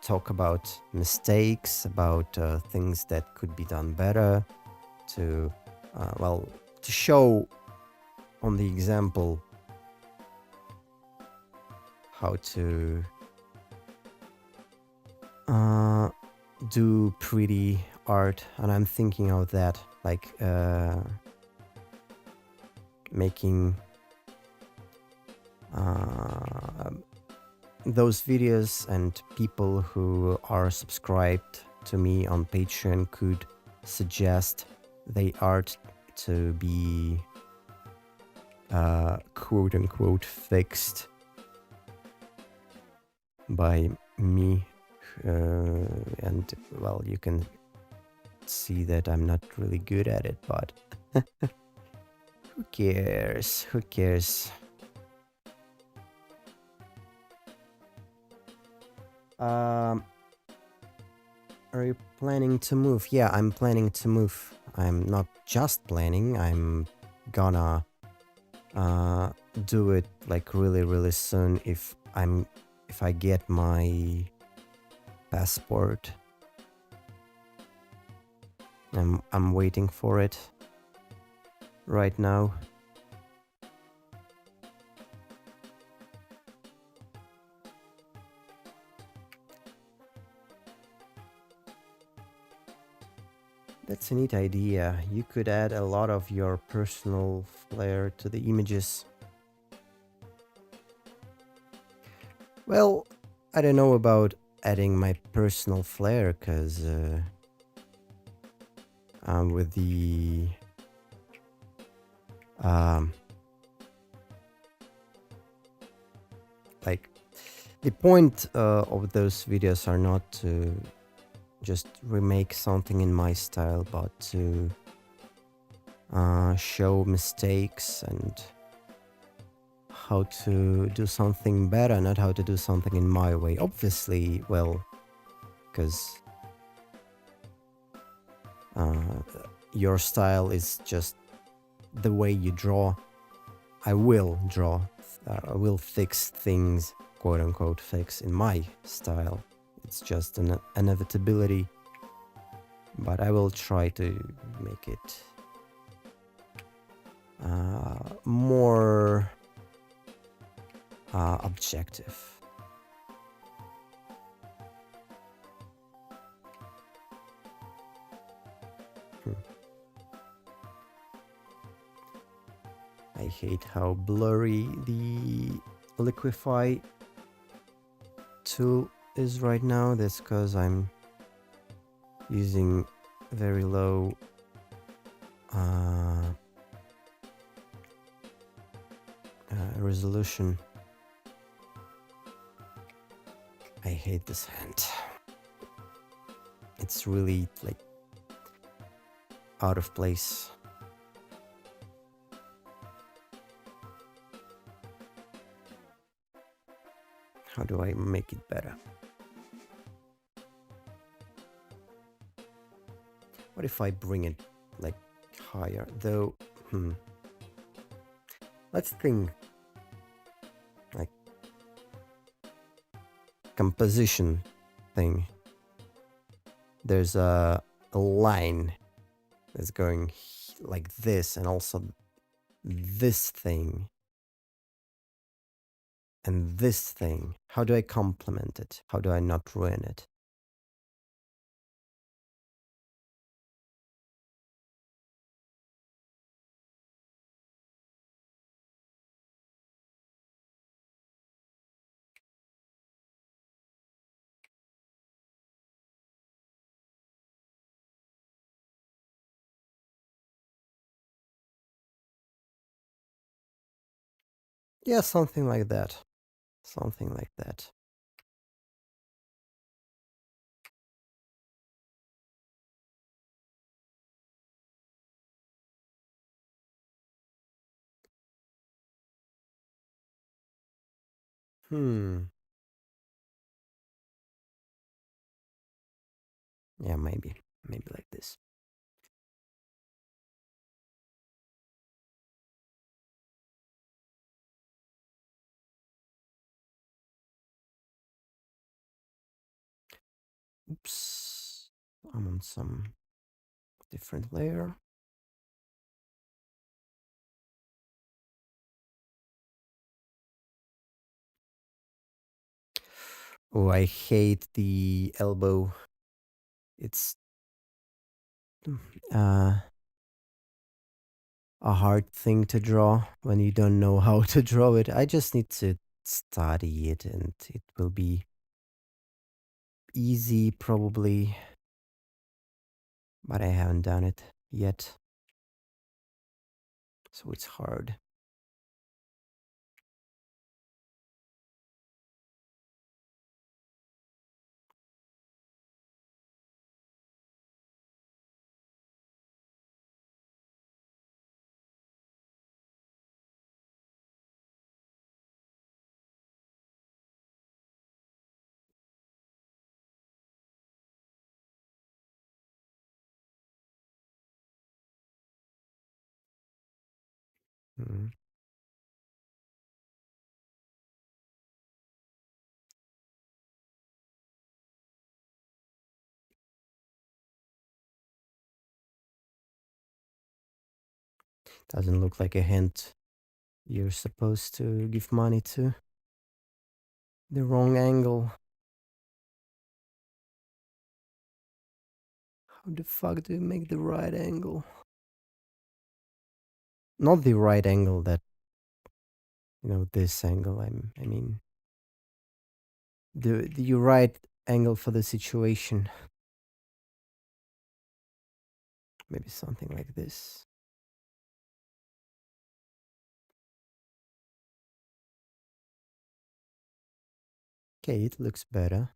talk about mistakes, about things that could be done better, to to show on the example how to do pretty art. And I'm thinking of that, like making those videos, and people who are subscribed to me on Patreon could suggest their art to be quote unquote fixed by me. And well, you can see that I'm not really good at it, but who cares? Who cares? Are you planning to move? Yeah, I'm planning to move. I'm not just planning, I'm gonna do it like really soon if I get my passport. I'm waiting for it right now. That's a neat idea. You could add a lot of your personal flair to the images. Well, I don't know about adding my personal flair, because with the like the point of those videos are not to just remake something in my style, but to show mistakes and how to do something better, not how to do something in my way. Obviously, well, because your style is just the way you draw. I will draw, I will fix things, quote unquote fix, in my style. It's just an inevitability, but I will try to make it more objective. I hate how blurry the liquify tool is right now. That's because I'm using very low resolution. I hate this hand. It's really like out of place. How do I make it better? What if I bring it like higher, though. Let's think like composition thing. There's a line that's going like this, and also this thing and this thing. How do I complement it? How do I not ruin it? Yeah, something like that. Something like that. Yeah, maybe like this. Oops, I'm on some different layer. Oh, I hate the elbow. It's uh, a hard thing to draw when you don't know how to draw it. I just need to study it, and it will be easy probably, but I haven't done it yet, so it's hard. Mm. Doesn't look like a hint you're supposed to give money to. The wrong angle. How the fuck do you make the right angle? Not the right angle that, this angle. I mean, the right angle for the situation. Maybe something like this. Okay, it looks better.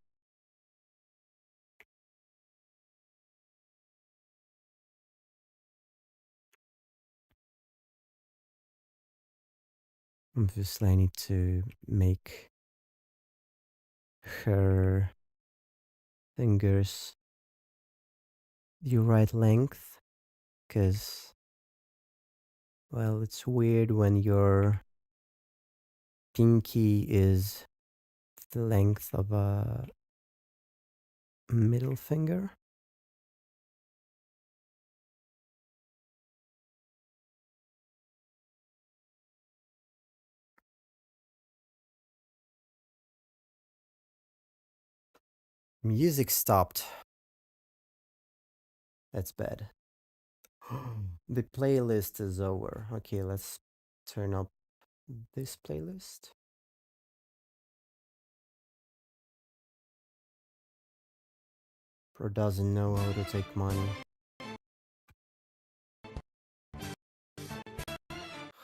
Obviously, I need to make her fingers the right length, because, well, it's weird when your pinky is the length of a middle finger. Music stopped. That's bad. The playlist is over. Okay, let's turn up this playlist. Pro doesn't know how to take money.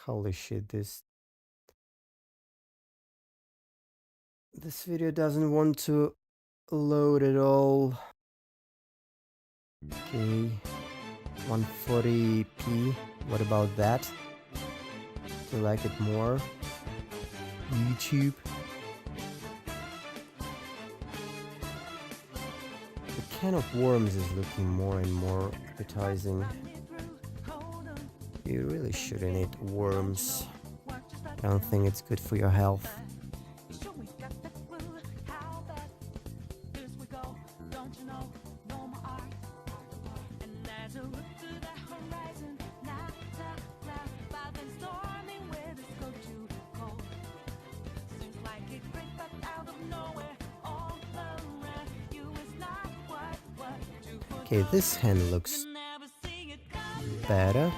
Holy shit, this video doesn't want to load at all. Okay, 140p. What about that? Do you like it more? YouTube. The can of worms is looking more and more appetizing. You really shouldn't eat worms. I don't think it's good for your health. Okay, this hand looks better.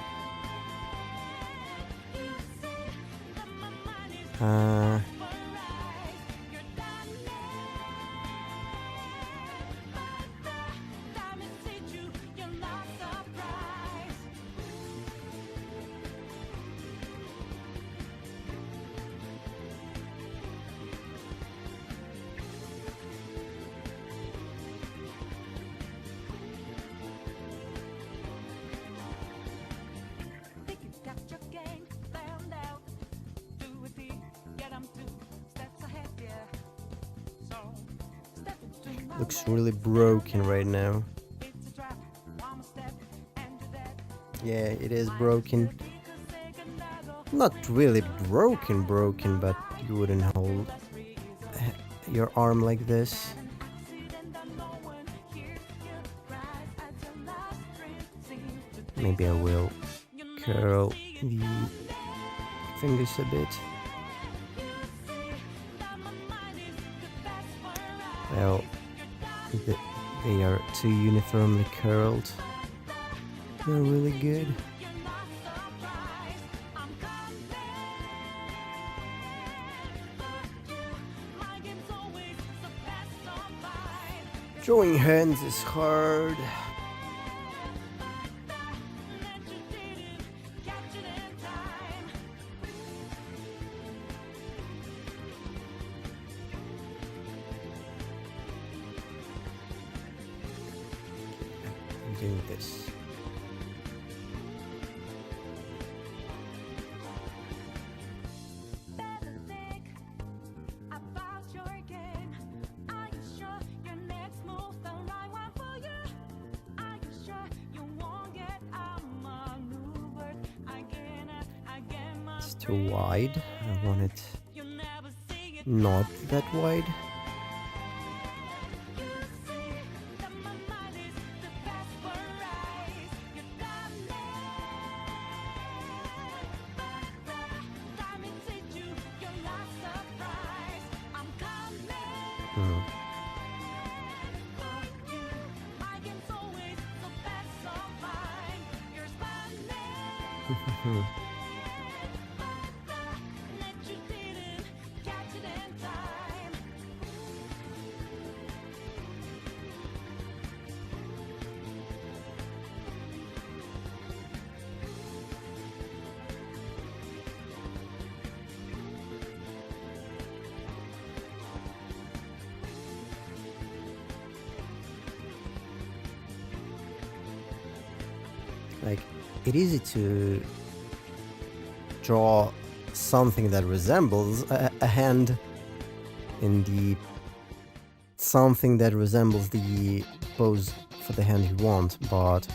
Looks really broken right now. Yeah, it is broken. Not really broken, but you wouldn't hold your arm like this. Maybe I will curl the fingers a bit. Well, they are too uniformly curled. They're really good. Drawing hands is hard. I'm doing this. It's too wide. I want it not that wide. Like, it's easy to draw something that resembles a hand in the something that resembles the pose for the hand you want, but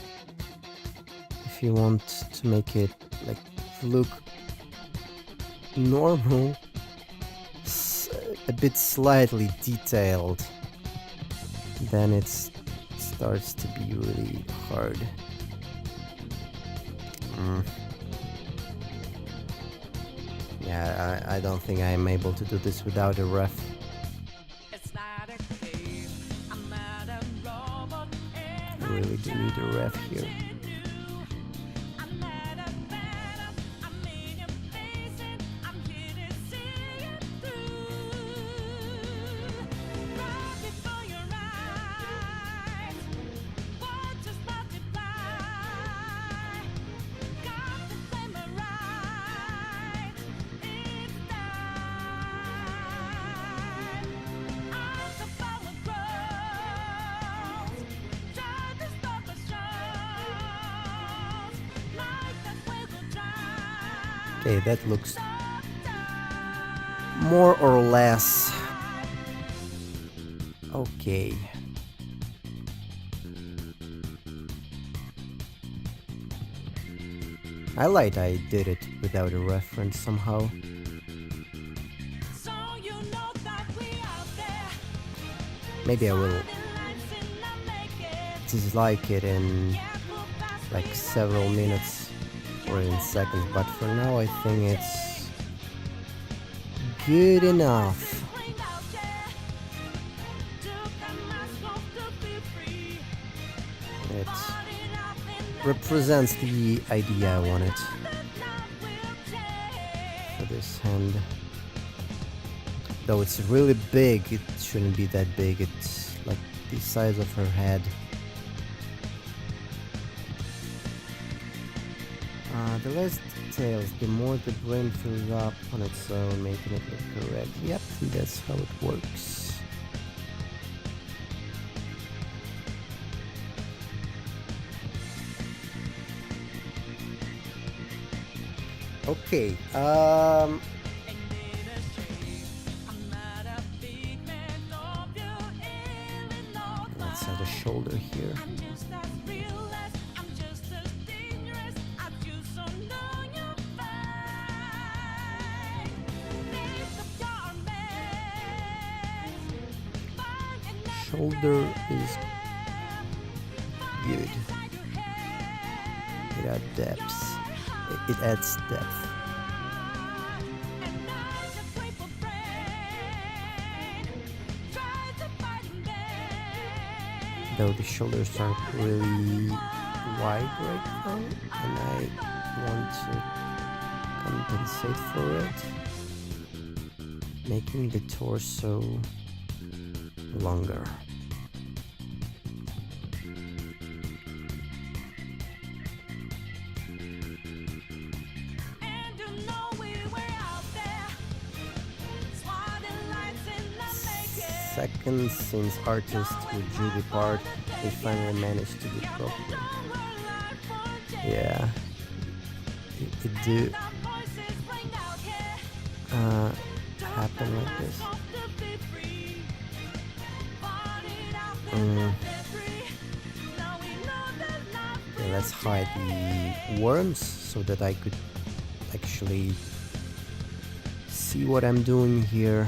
if you want to make it like look normal, a bit slightly detailed, then it starts to be really hard. Yeah, I don't think I'm able to do this without a ref. I really do need a ref here. Okay, that looks more or less okay. I lied I did it without a reference somehow. Maybe I will dislike it in like several minutes or in seconds, but for now I think it's good enough. It represents the idea I wanted for this hand. Though it's really big, it shouldn't be that big. It's like the size of her head. The less details, the more the brain fills up on its own, making it look correct. Yep, that's how it works. Okay, let's add a shoulder here. Shoulder is good. It adds depth. It adds depth. Though the shoulders aren't really wide right now, and I want to compensate for it, making the torso longer. Second, since artists withdrew the part, they finally managed to do it properly. Yeah, it do happen like this. Okay, let's hide the worms so that I could actually see what I'm doing here.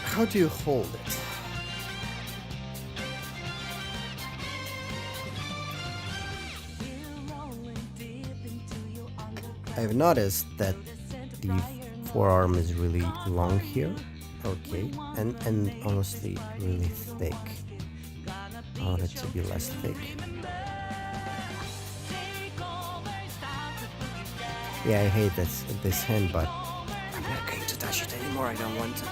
How do you hold it? I've noticed that the forearm is really long here. Okay, and honestly really thick. I want it to be less thick. Yeah, I hate this hand, but I'm not going to touch it anymore. I don't want to.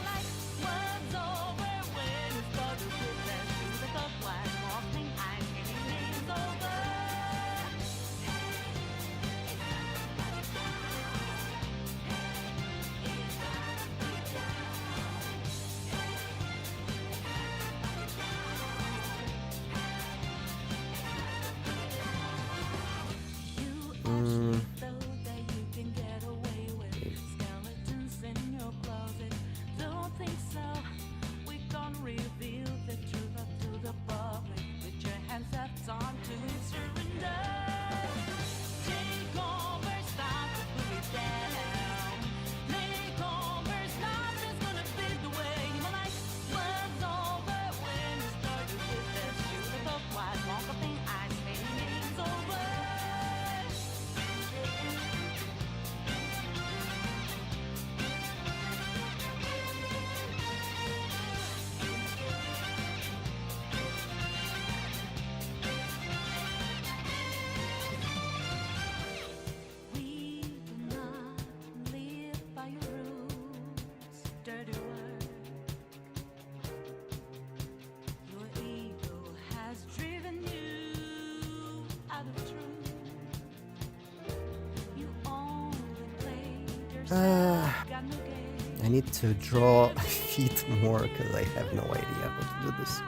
I need to draw feet more because I have no idea how to do this.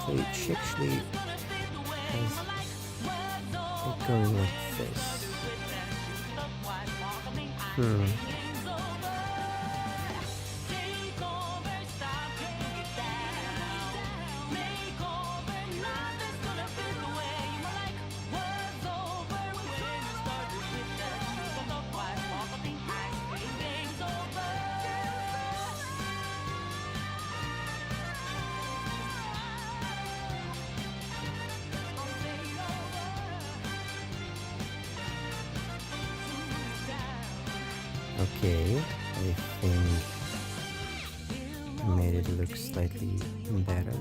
Honestly, she actually has it going like this. Okay, I think I made it look slightly better.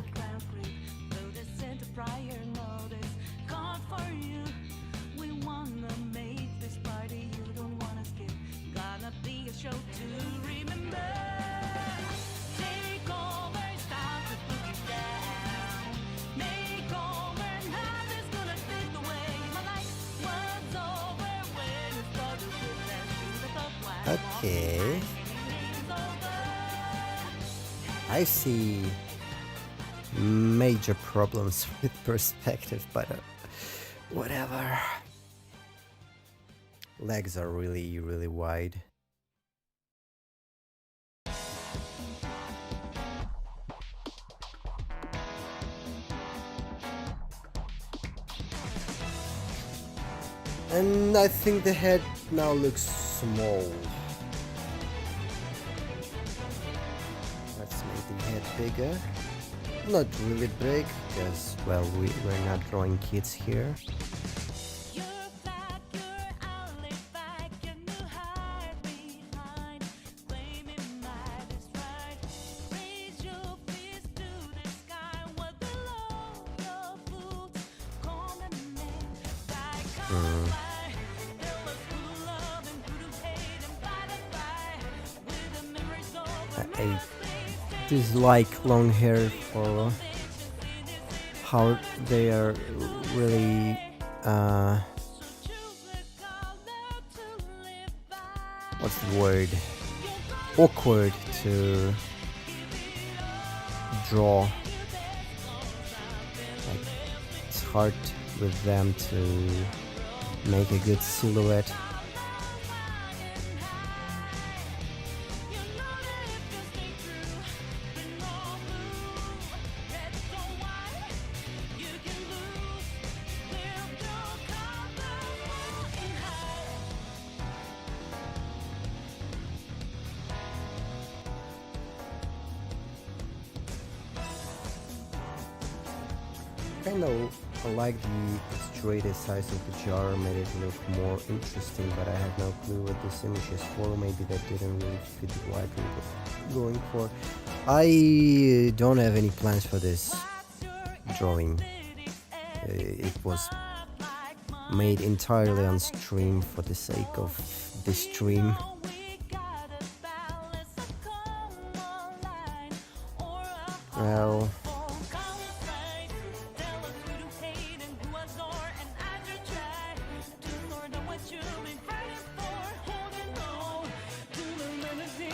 Okay, I see major problems with perspective, but whatever. Legs are really wide. And I think the head now looks small. Let's make the head bigger. Not really big, because, well, we're not drawing kids here. I dislike long hair for how they are really what's the word? Awkward to draw. Like, it's hard with them to make a good silhouette. Kind of like the extruded size of the jar made it look more interesting, but I have no clue what this image is for. Maybe that didn't really fit what we were going for. I don't have any plans for this drawing. It was made entirely on stream for the sake of the stream. Well,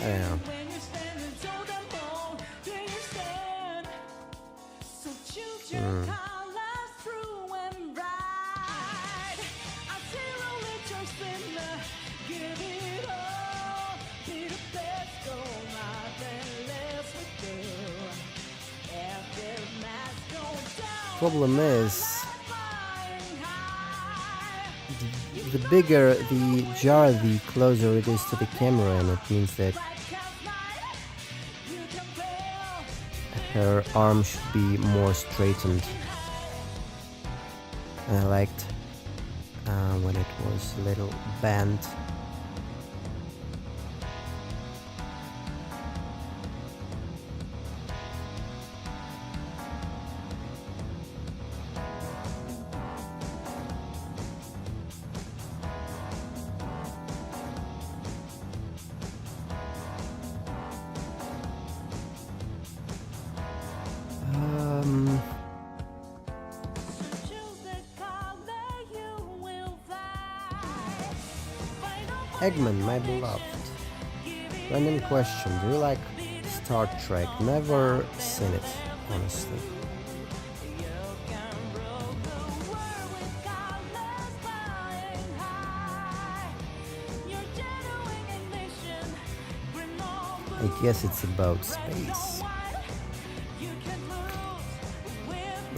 I don't know. Problem is, the bigger the jar, the closer it is to the camera, and it means that her arm should be more straightened. And I liked when it was a little bent. Eggman, my beloved. Random question, do you like Star Trek? Never seen it, honestly. I guess it's about space.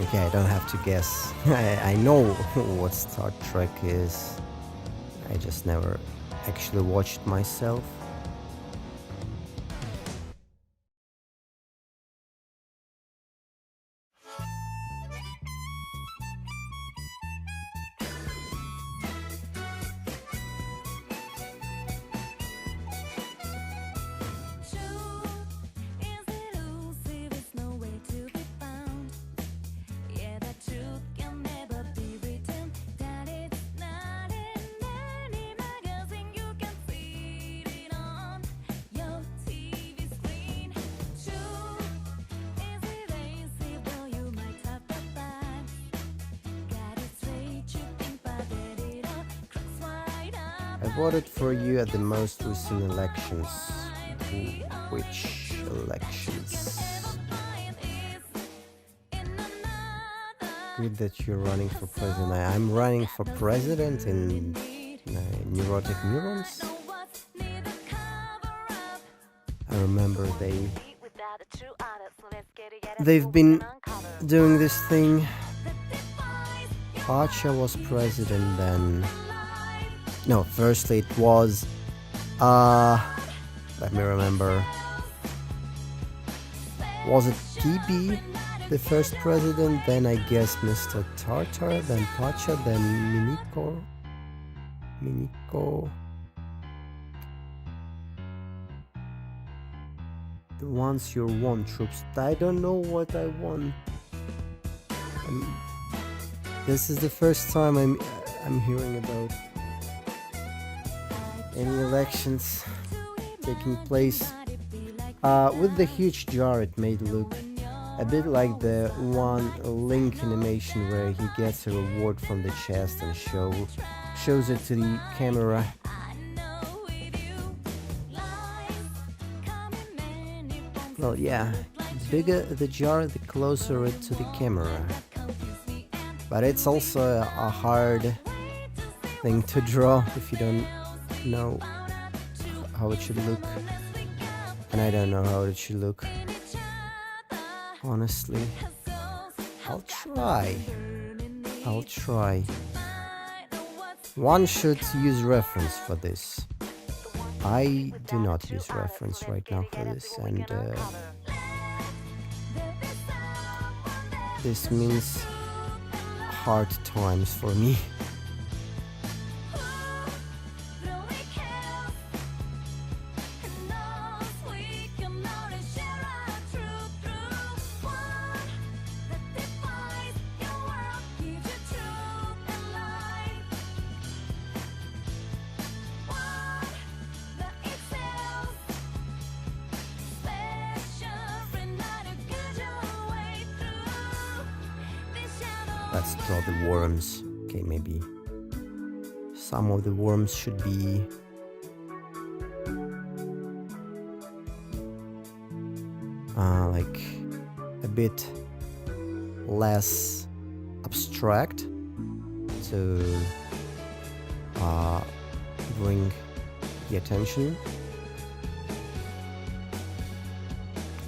Okay, I don't have to guess. I know what Star Trek is. I just never actually watched myself. I voted for you at the most recent elections. Which elections? Good that you're running for president. I'm running for president in Neurotic Neurons. I remember they've been doing this thing. Pacha was president then. No, firstly it was let me remember. Was it TB, the first president? Then I guess Mr. Tartar, then Pacha, then Miniko. The ones you won, Troobs. I don't know what I won. This is the first time I'm hearing about any elections taking place. With the huge jar, it made look a bit like the one Link animation where he gets a reward from the chest and shows it to the camera. Well, yeah, the bigger the jar, the closer it to the camera. But it's also a hard thing to draw if you don't know how it should look. And I don't know how it should look. Honestly, I'll try. One should use reference for this. I do not use reference right now for this, and this means hard times for me. Let's draw the worms. Okay, maybe some of the worms should be like a bit less abstract to bring the attention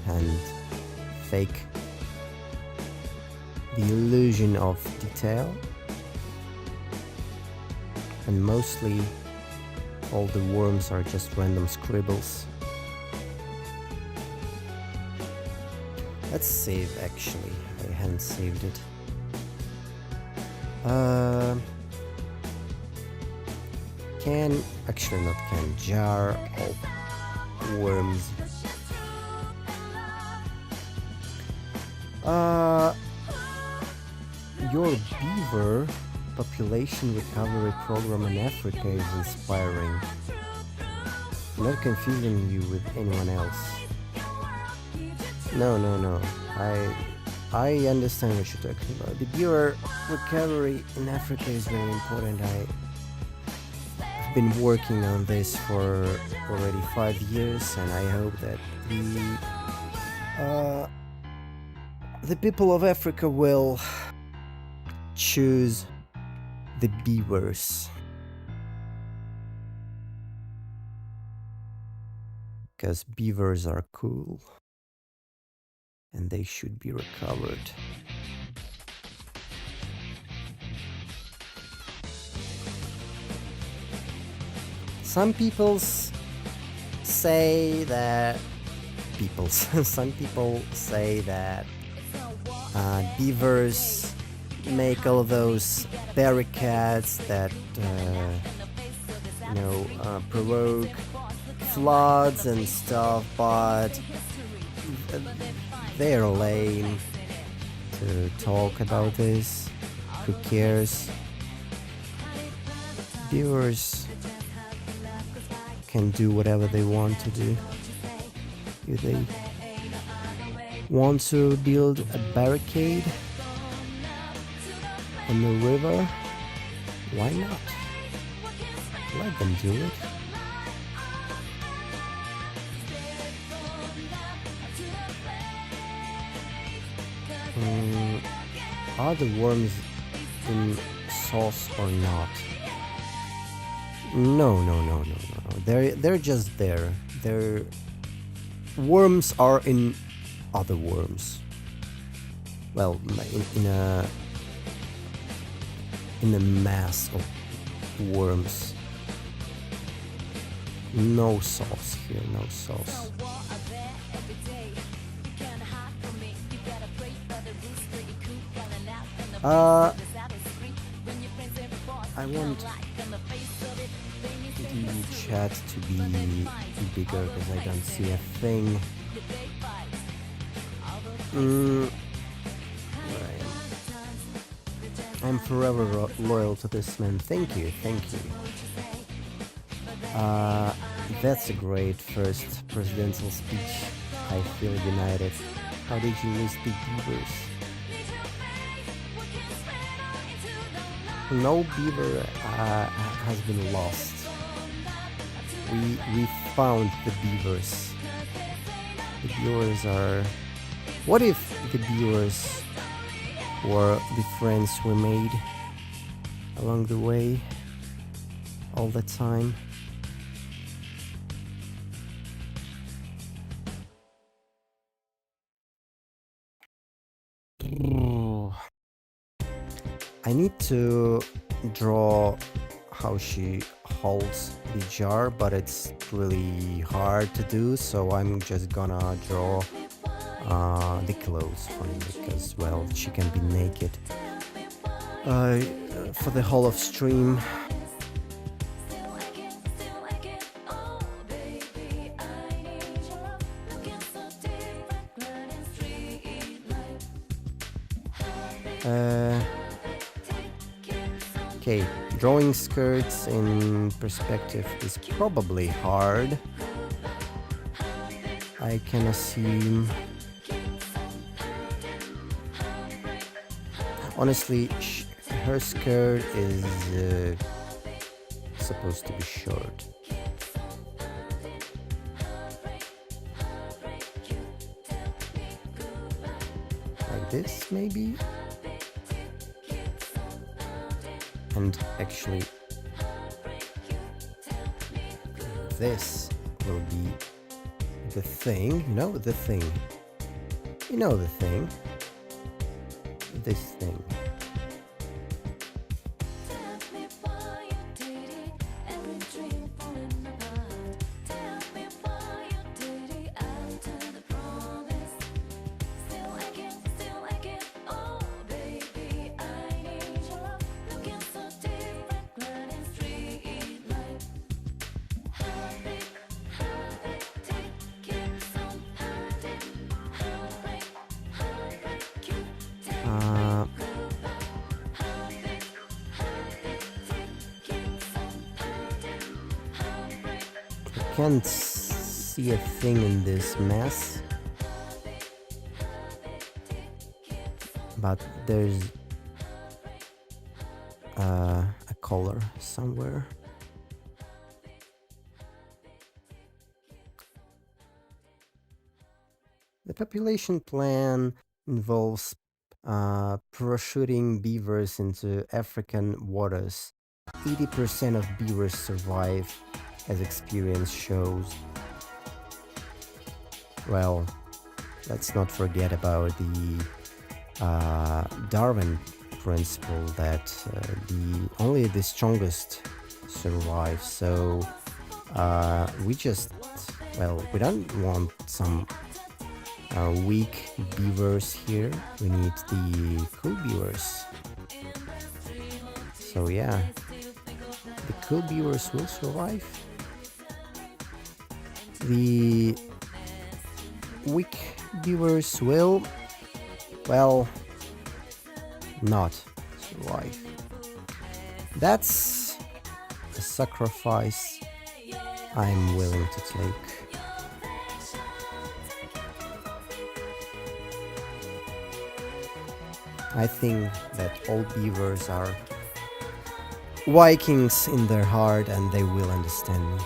and fake the illusion of detail, and mostly all the worms are just random scribbles. Let's save actually, I hadn't saved it. Jar of worms. Your beaver population recovery program in Africa is inspiring. I'm not confusing you with anyone else. No. I understand what you're talking about. The beaver recovery in Africa is very important. been working on this for already 5 years, and I hope that the people of Africa will choose the beavers, because beavers are cool and they should be recovered. Some peoples say that some people say that beavers make all those barricades that provoke floods and stuff, but they're lame to talk about this. Who cares? Beavers can do whatever they want to do. If they want to build a barricade on the river, why not? Let them do it. Are the worms in sauce or not? No. They're just there. Their worms are in other worms. Well, in a mass of worms. No sauce here, no sauce. I want the chat to be bigger because I don't see a thing. I'm forever loyal to this man. Thank you. That's a great first presidential speech. I feel united. How did you lose the beavers? No beaver has been lost. We found the beavers. The beavers are... What if the beavers were the friends we made along the way all the time? I need to draw how she holds the jar, but it's really hard to do, so I'm just gonna draw the clothes for me, because, well, she can be naked for the whole of stream. Okay, drawing skirts in perspective is probably hard. I can assume. Honestly, her skirt is supposed to be short. Like this, maybe? And actually, this will be the thing, the thing. This thing. Can't see a thing in this mess, but there's a color somewhere. The population plan involves parachuting beavers into African waters. 80% of beavers survive, as experience shows. Well, let's not forget about the Darwin principle that only the strongest survive. So we don't want some weak beavers here. We need the cool beavers. So yeah, the cool beavers will survive. The weak beavers will, well, not survive. That's a sacrifice I'm willing to take. I think that all beavers are Vikings in their heart and they will understand me.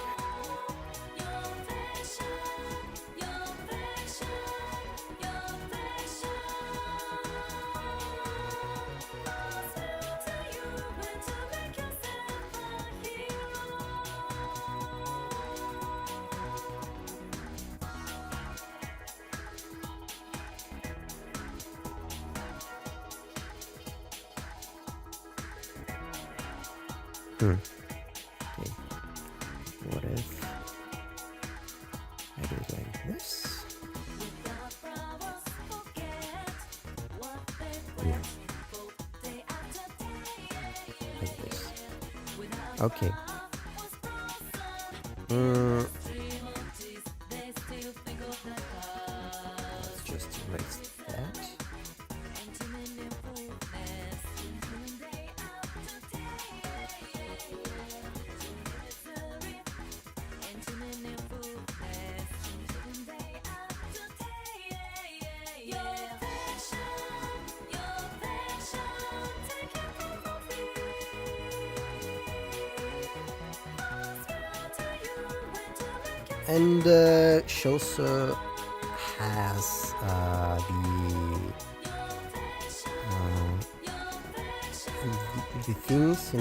Okay. What if I do like this? Yeah. Like this. Okay. Let's just erase that. And she also has the things,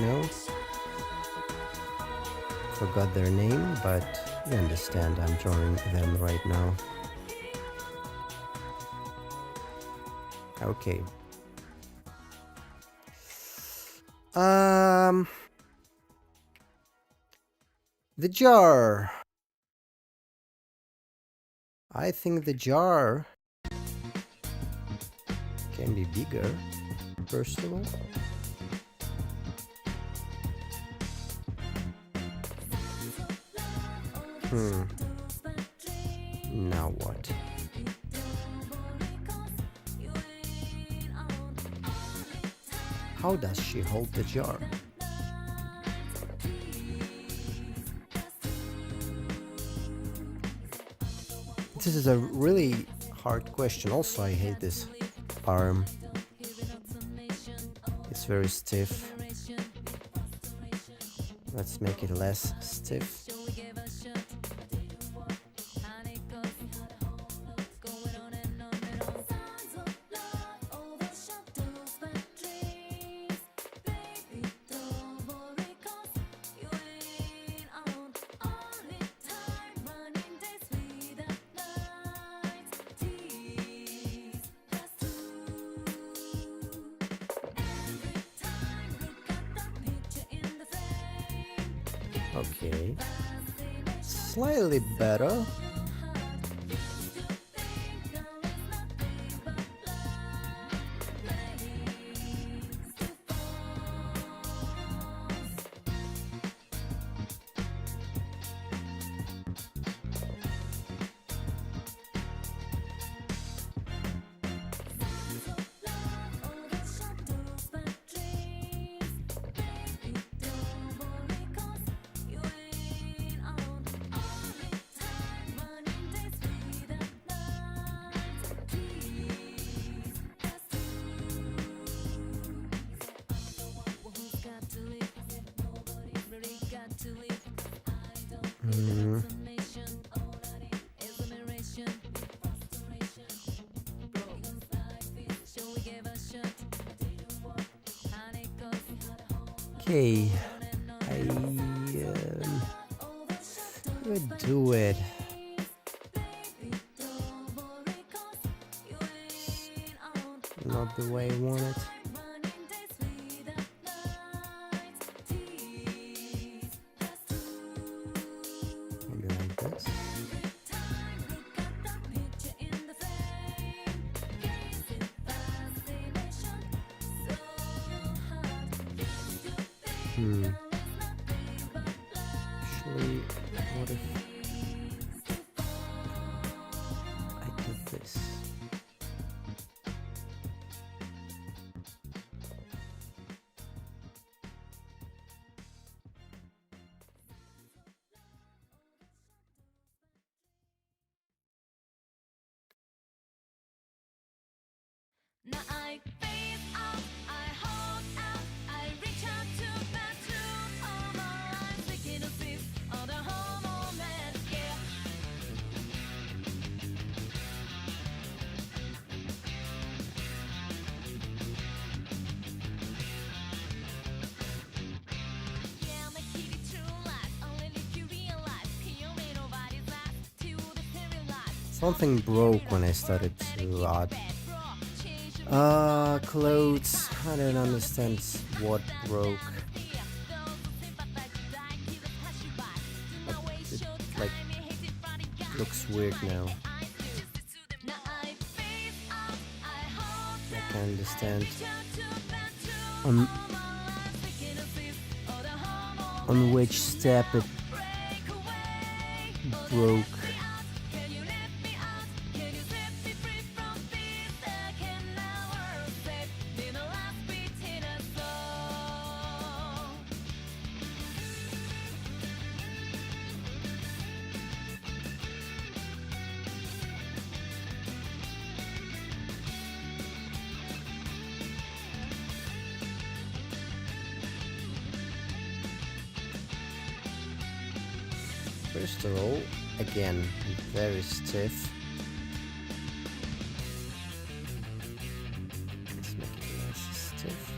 forgot their name, but you understand, I'm drawing them right now. Okay. The jar. I think the jar can be bigger, first of all. Now what? How does she hold the jar? This is a really hard question. Also, I hate this arm. It's very stiff. Let's make it less stiff. Okay, slightly better. Okay, I do it. Not the way I want it. Maybe like this. Actually, what if I did this? Now I face up, I hold out, I reach out to the truth of my life, seeking to seize all the whole moment, yeah. Yeah, my kitty true lies, only if you realize, you may nobody's lies, till the realize. Something broke when I started to add clothes. I don't understand what broke. It like looks weird now. I can understand on which step it broke. First of all, again, very stiff. Let's make it less stiff.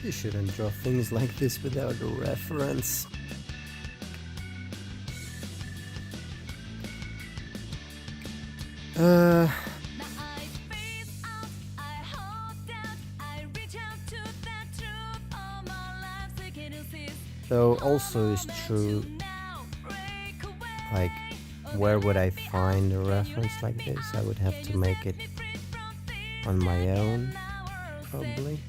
You shouldn't draw things like this without a reference. Though also is true, like, where would I find a reference like this? I would have to make it on my own, probably.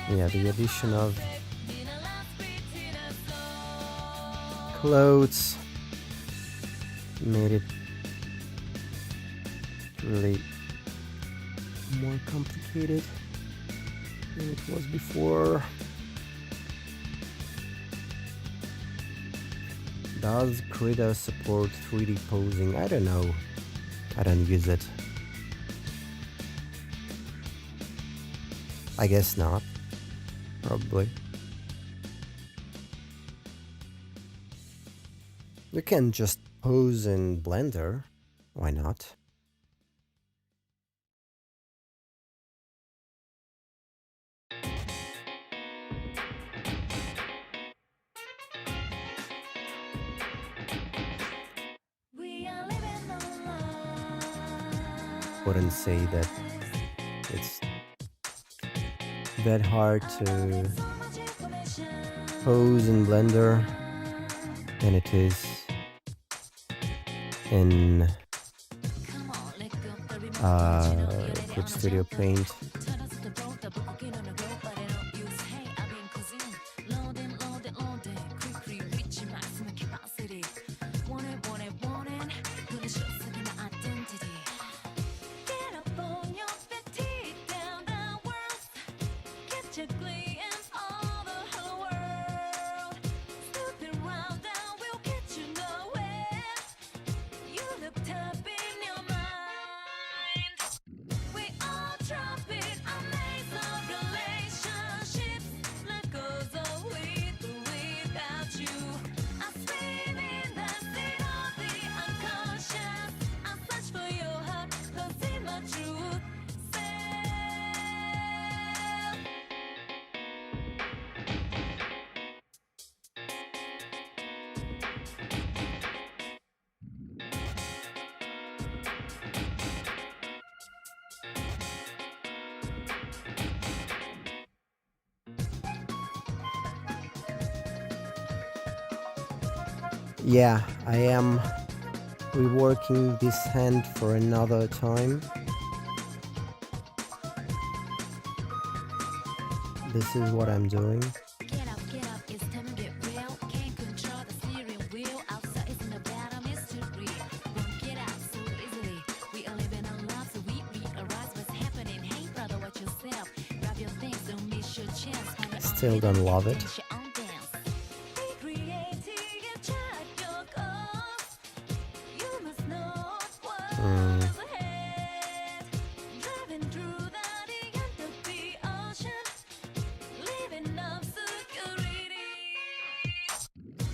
Yeah, the addition of clothes made it really more complicated than it was before. Does Krita support 3D posing? I don't know. I don't use it. I guess not. Probably. You can just pose in Blender. Why not? We are living our lives. Wouldn't say that it's that hard to So much information. pose in Blender than it is in Come on, let go of the remote control. You let it Clip on a Studio jump. Paint. Turn us to both the book in on the go, but I don't use hey, I've been cuisine. Loading, loading, loading. Quickly reaching maximum capacity. Want it, want it, want it. Gonna show second identity. Get up on your feet, teeth down the world. Get your glimpse of the whole world. Snooping around and we'll get you nowhere. You looked up in your mind. We all drop it, a maze of relationships. Life goes on with or without you. I swim in the sea of the unconscious. I search for your heart, lost in my truth. Yeah, I am reworking this hand for another time. This is what I'm doing. Get up, it's time to get real. Can't control the steering wheel. Outside isn't a battle mystery. Won't get out so easily. We are living our lives, so we realize what's happening. Hey, brother, watch yourself. Grab your things, don't miss your chance. Find your own Still don't rhythm, love it. dance your own dance. Be creative, chart your course. You must know what's ahead. Driving through the end of the ocean. Living up security.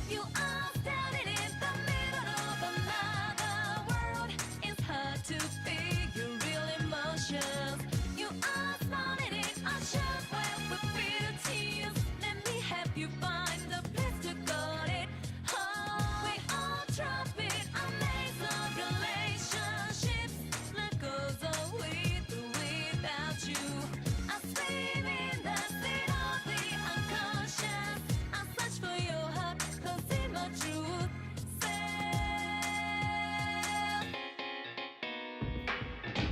You are standing in the middle of another world. It's hard to figure real emotions. You are smiling in a shockwave with bitter tears. Let me help you find the place to cut it. Oh, we all drop it. A maze of relationships. Life goes on with or without you. I swim in the sea of the unconscious. I search for your heart, lost in my truth.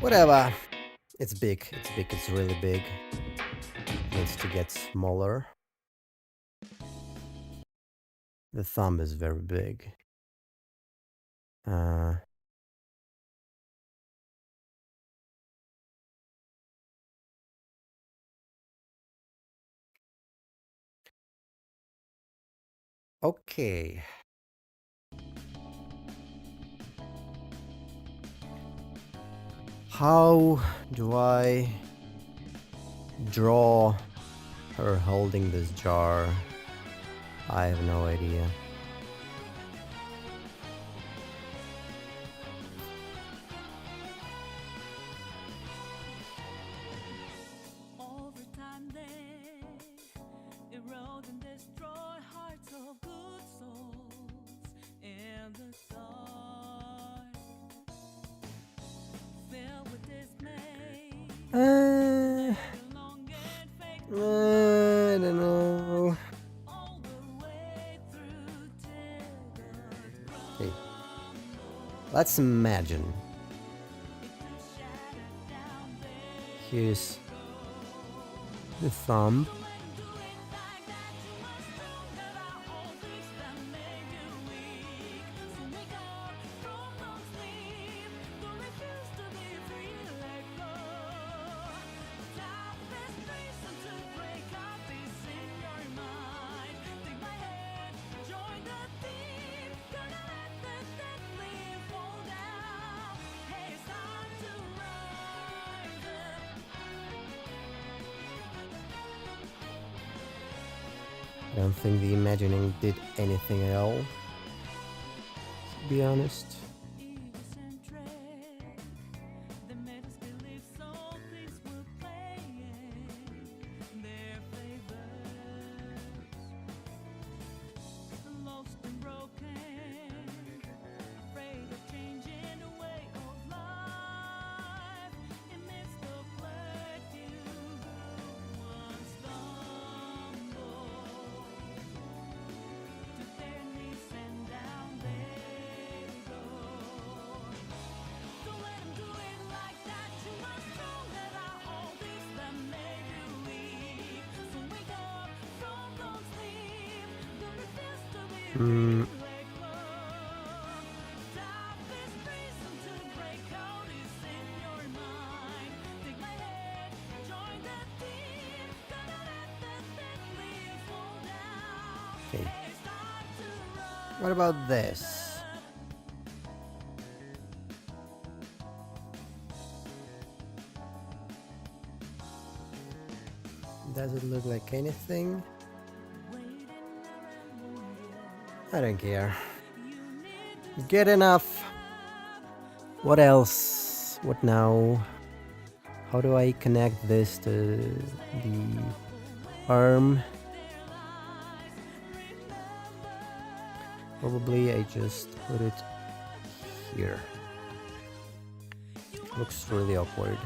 Whatever. It's big. It's big. It's really big. Needs to get smaller. The thumb is very big. Okay. How do I draw her holding this jar? I have no idea. Over time they erode and destroy hearts of good souls in the dark, filled with dismay. I don't know. All the way through till the Okay. Let's imagine. shattered down there. Here's the thumb. Doing like that, you must know that all this that made you weak. So wake up from non sleep. Don't refuse to be free, let go. Darkness reason to break up peace in your mind. Take my hand, join the team. Gonna let the dead leaf fall down. Hey, it's time to rise up. don't think the imagining did anything at all, to be honest. Hmm. Okay. What about this? Does it look like anything? I don't care. Good enough. What else? What now? How do I connect this to the arm? Probably I just put it here. Looks really awkward.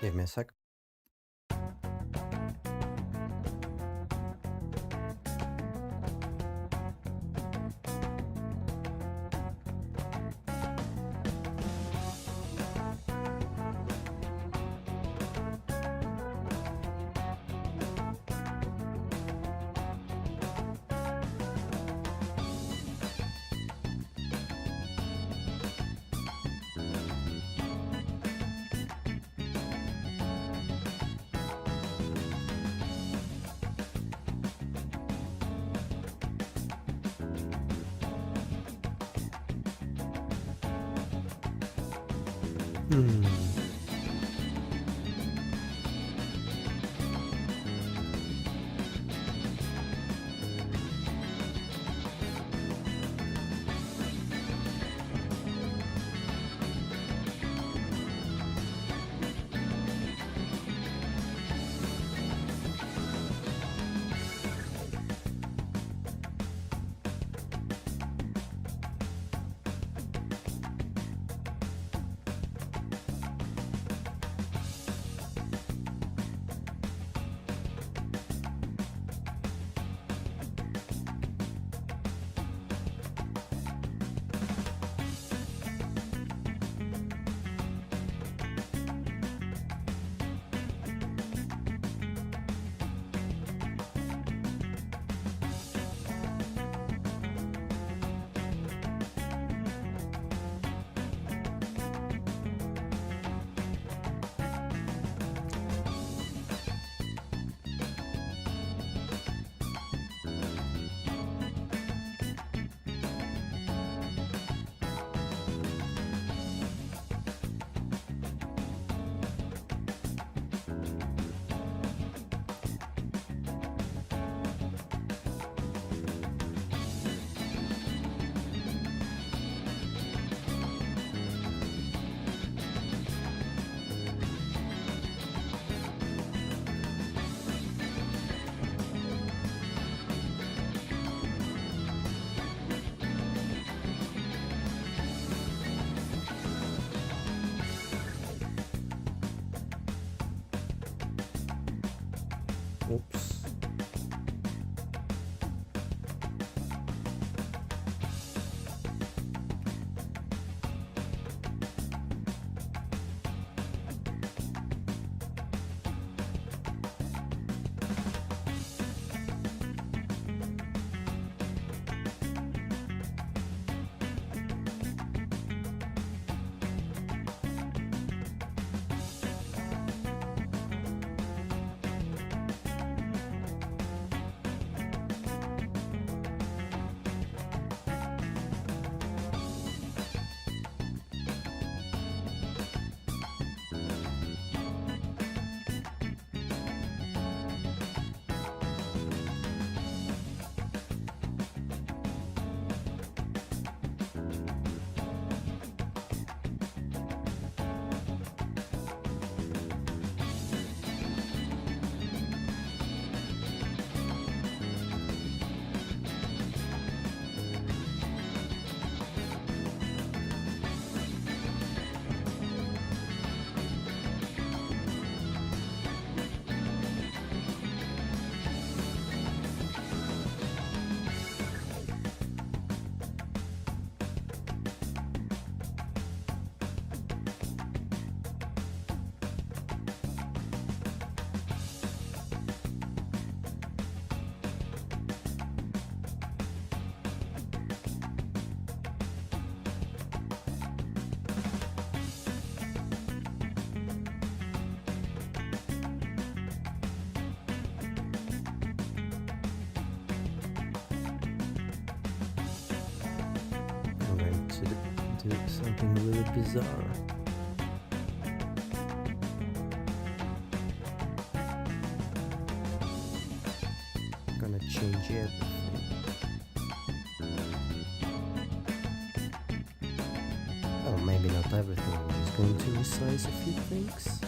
Give me a sec. Hmm. something really bizarre. Gonna change everything. Oh, maybe not everything. I'm just going to resize a few things.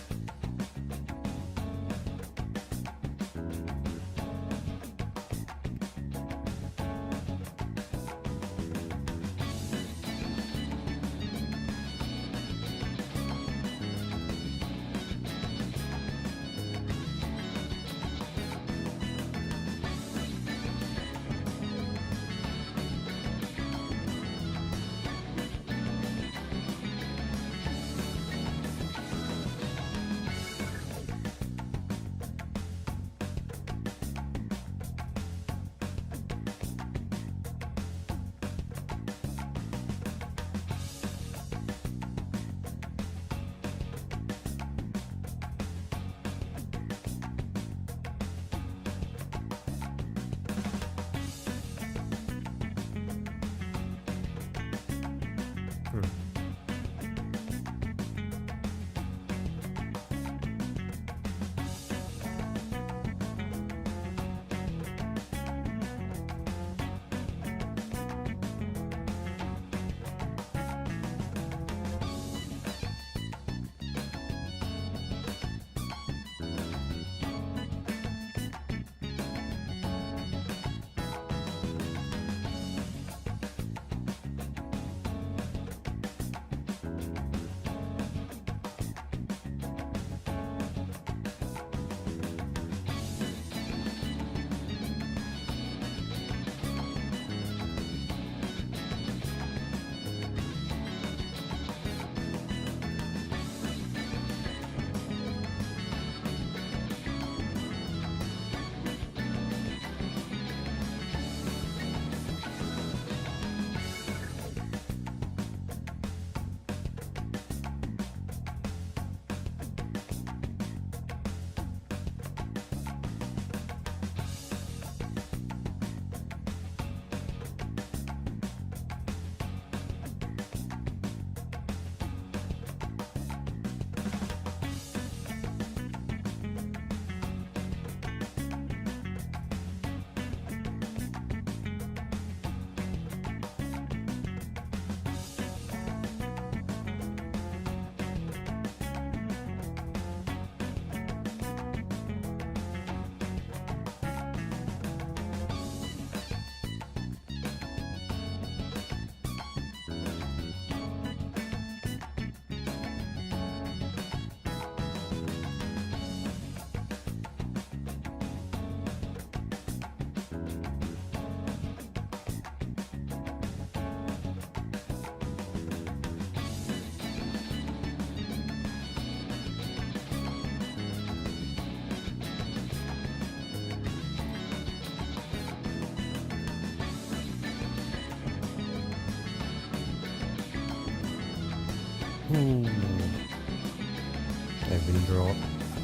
Hmm.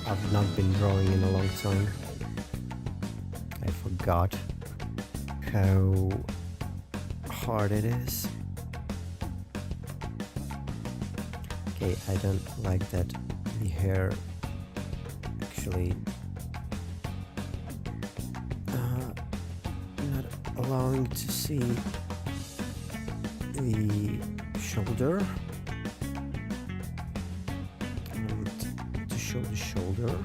I've not been drawing in a long time. I forgot how hard it is. Okay, I don't like that the hair actually not allowing to see the shoulder. To show the shoulder.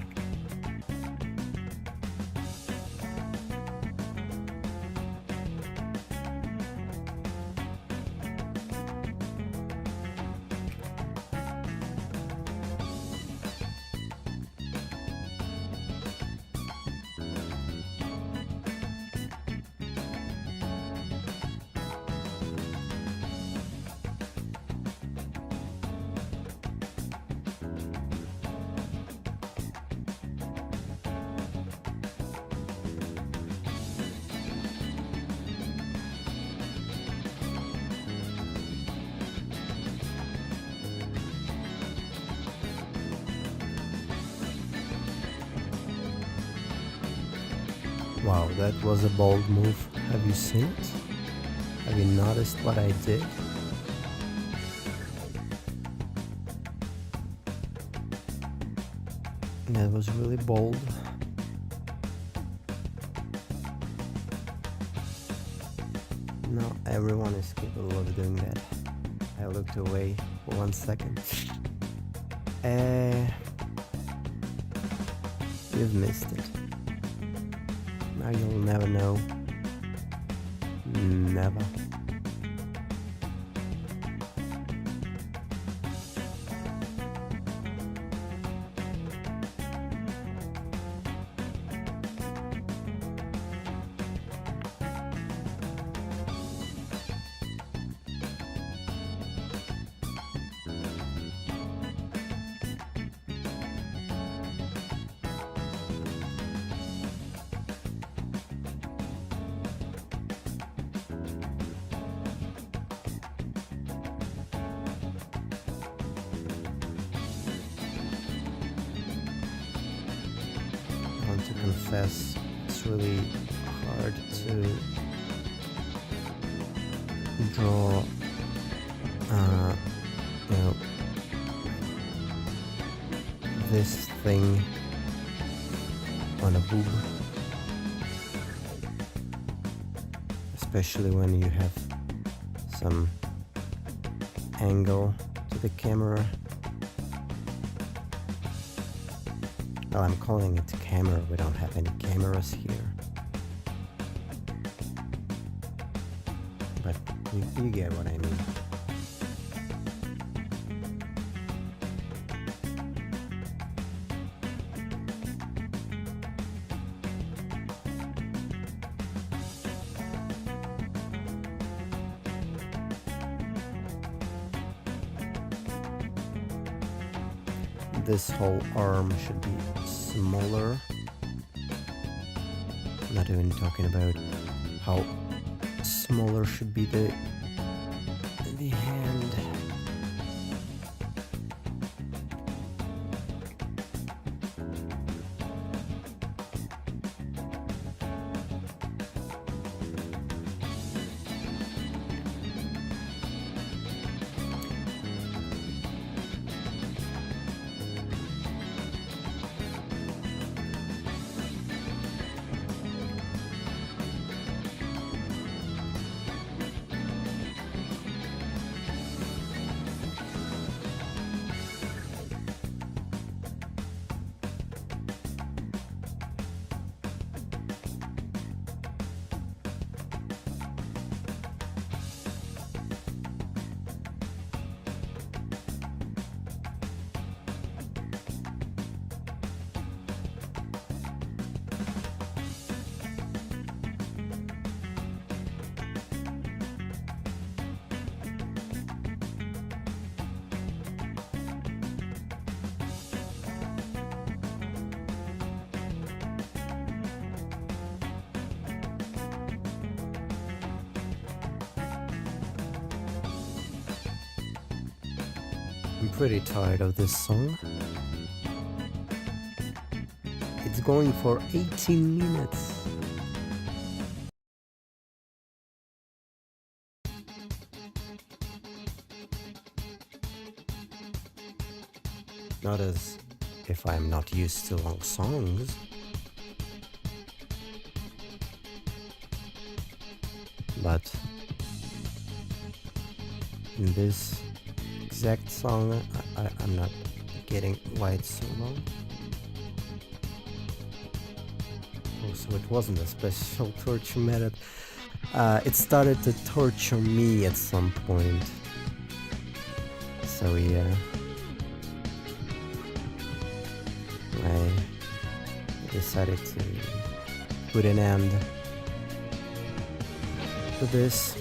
Wow, that was a bold move. Have you seen it? Have you noticed what I did? That was really bold. Not everyone is capable of doing that. I looked away for 1 second. You've missed it. Now you'll never know. Never. To confess, it's really hard to draw you know, this thing on a boob, especially when you have some angle to the camera. Well, I'm calling it camera, we don't have any cameras here. But you get what I mean. This whole arm should be smaller. I'm not even talking about how smaller should be the hand. I'm pretty tired of this song. It's going for 18 minutes. Not as if I'm not used to long songs. But in this exact song, I'm not getting why it's so long. Oh, so it wasn't a special torture method. It started to torture me at some point. So yeah. I decided to put an end to this.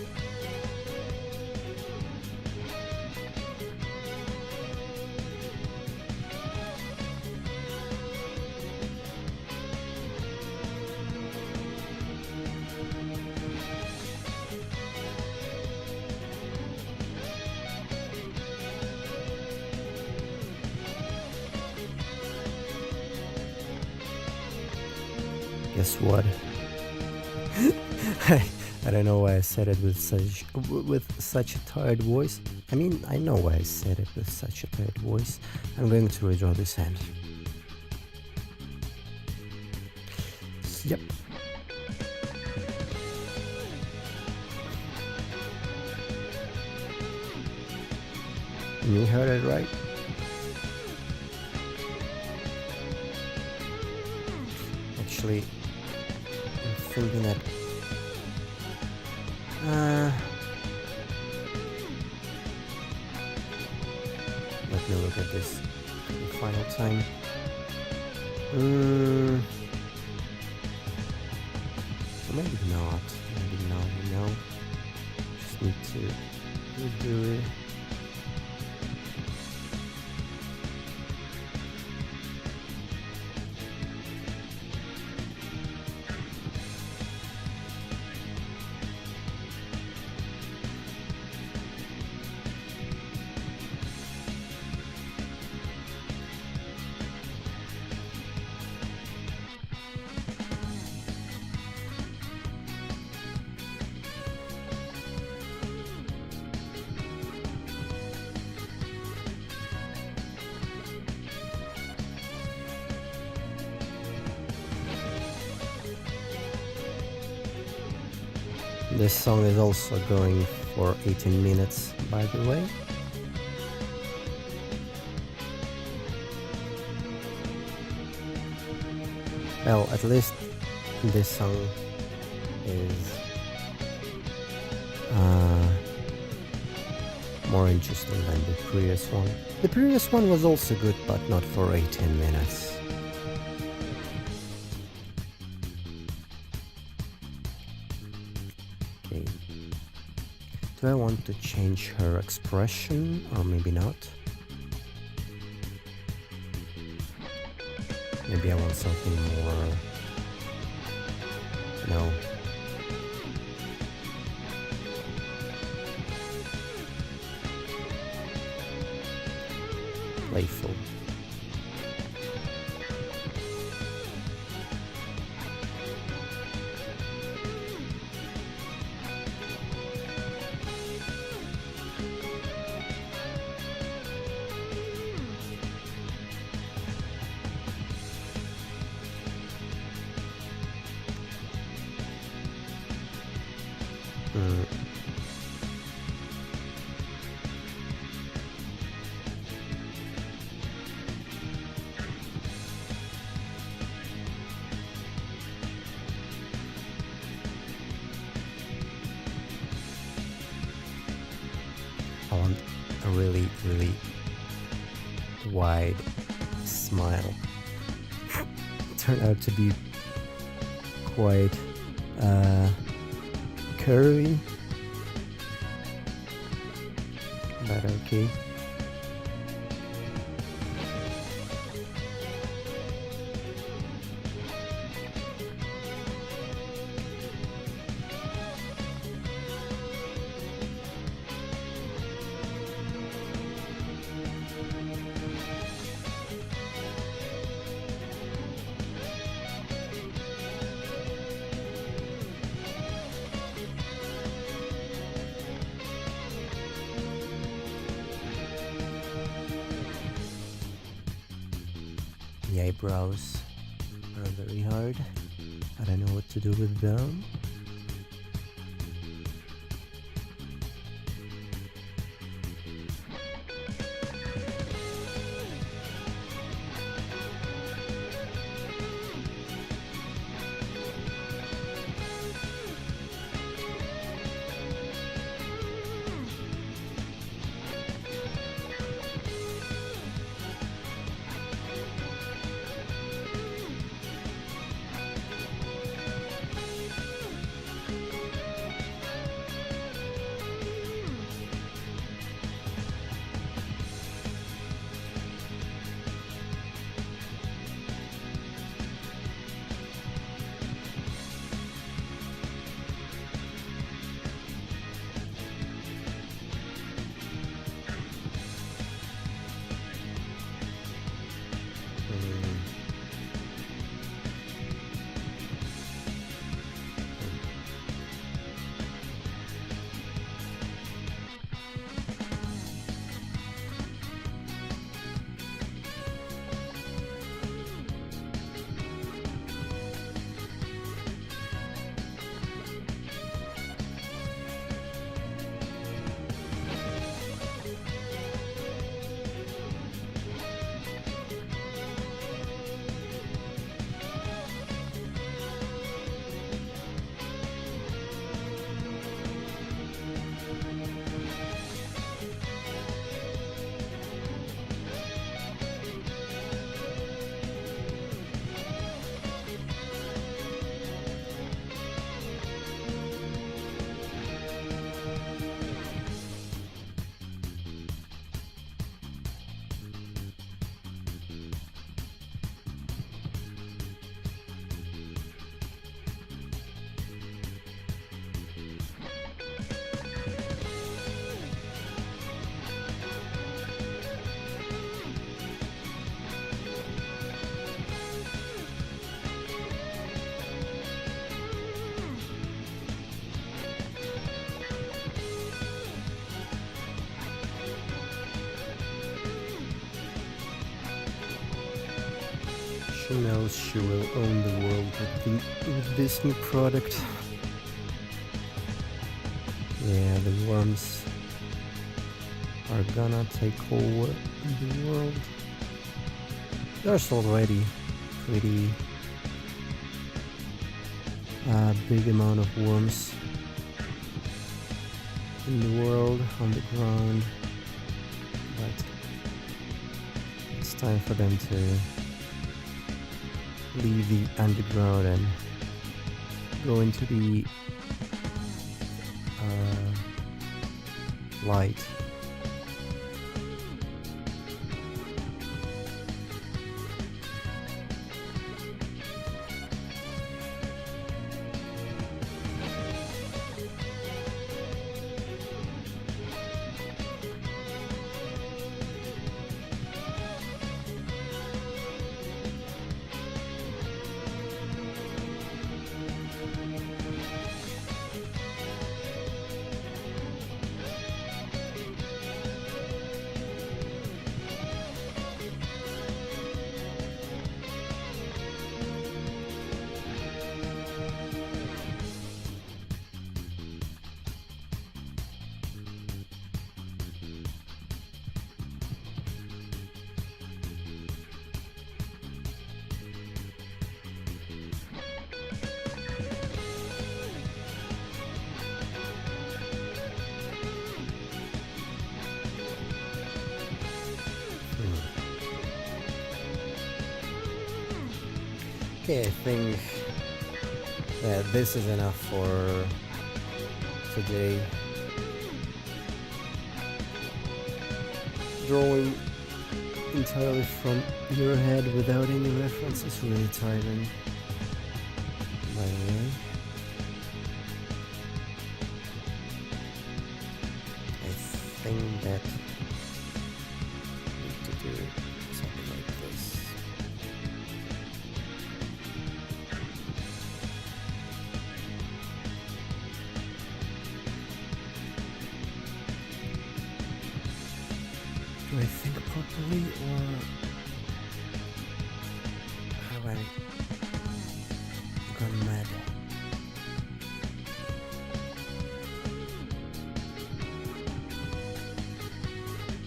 Guess what? I don't know why I said it with such a tired voice. I mean, I know why I said it with such a tired voice. I'm going to redraw this hand. Yep. You heard it right. Actually, I'm thinking that let me look at this the final time. Maybe not. Maybe not, you know. Just need to redo it. This song is also going for 18 minutes, by the way. Well, at least this song is more interesting than the previous one. The previous one was also good, but not for 18 minutes. Okay. Do I want to change her expression, or maybe not? Maybe I want something more... No. Playful. I want a really, really wide smile. Turned out to be quite curvy, but okay. The eyebrows are very hard. I don't know what to do with them. She knows she will own the world with this new product. Yeah, the worms are gonna take over the world. There's already pretty big amount of worms in the world on the ground, but it's time for them to leave the underground and go into the light. Okay, I think that this is enough for today. Drawing entirely from your head without any reference is really tiring, by the way. I think that I need to do something like this. Do I think properly, or have I gone mad?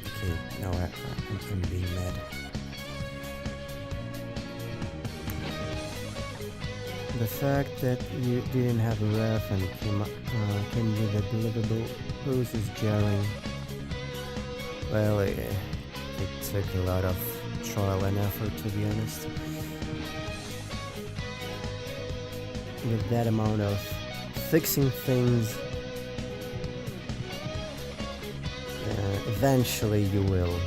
Okay, now I'm being mad. The fact that you didn't have a ref and came with a deliverable pose is jarring. Well, it took a lot of trial and effort, to be honest. With that amount of fixing things, eventually you will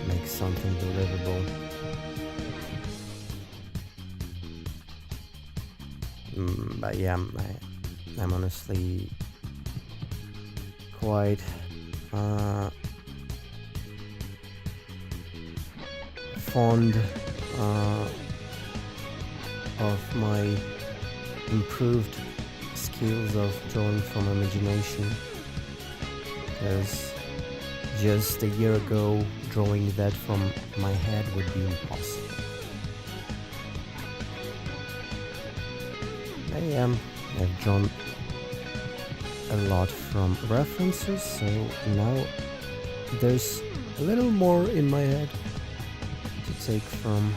make something deliverable. But yeah, I'm honestly quite fond of my improved skills of drawing from imagination, because just a year ago drawing that from my head would be impossible. I've drawn a lot from references, so now there's a little more in my head to take from.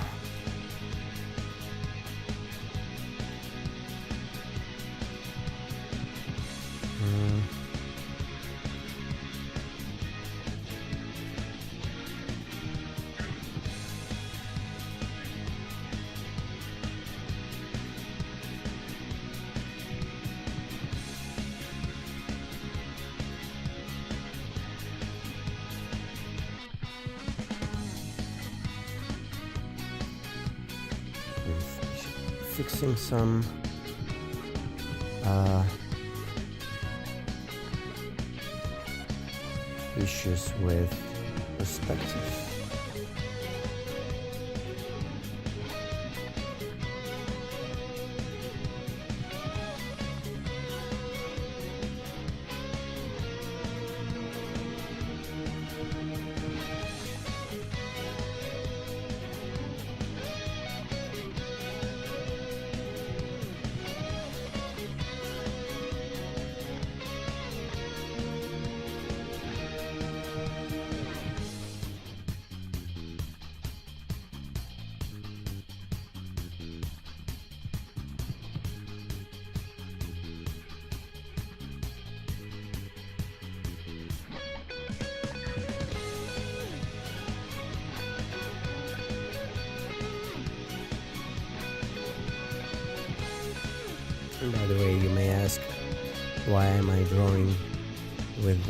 Fixing some issues with perspective. By the way, you may ask, why am I drawing with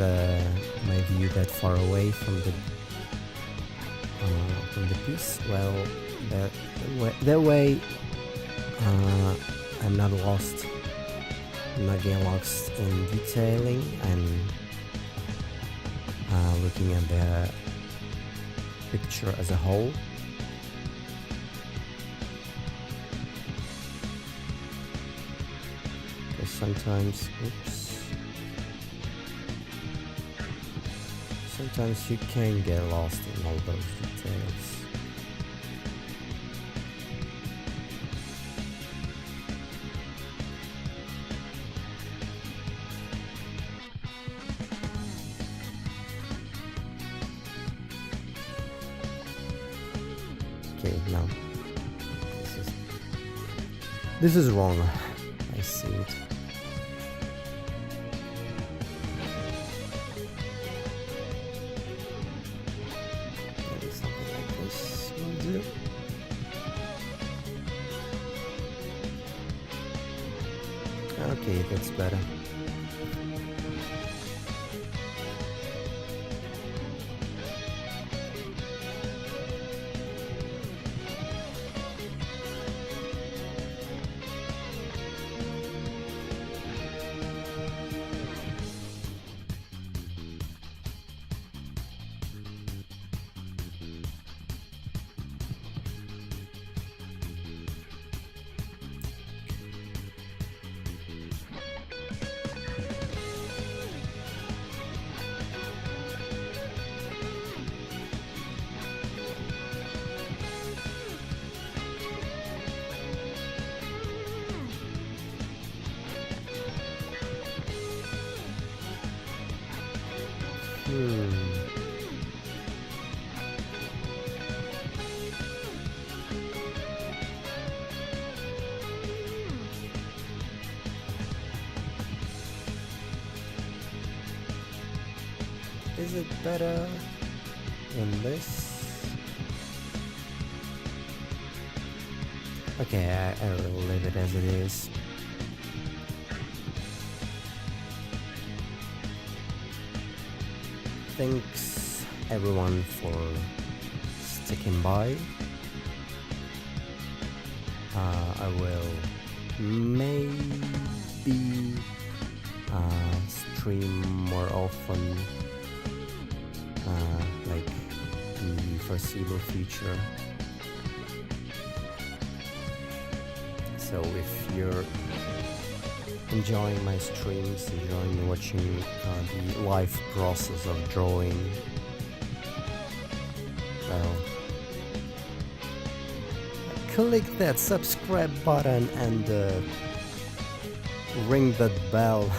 my view that far away from the piece? Well, that way I'm not lost. I'm not getting lost in detailing and looking at the picture as a whole. Because sometimes you can get lost in all those details. Okay, now this is wrong. I see it. Maybe something like this will do. Okay, that's better. Is it better than this? Okay, I will leave it as it is. Thanks everyone for sticking by. I will maybe stream more often, like in the foreseeable future. So if you're enjoying my streams, enjoying watching the live process of drawing, well, click that subscribe button and ring that bell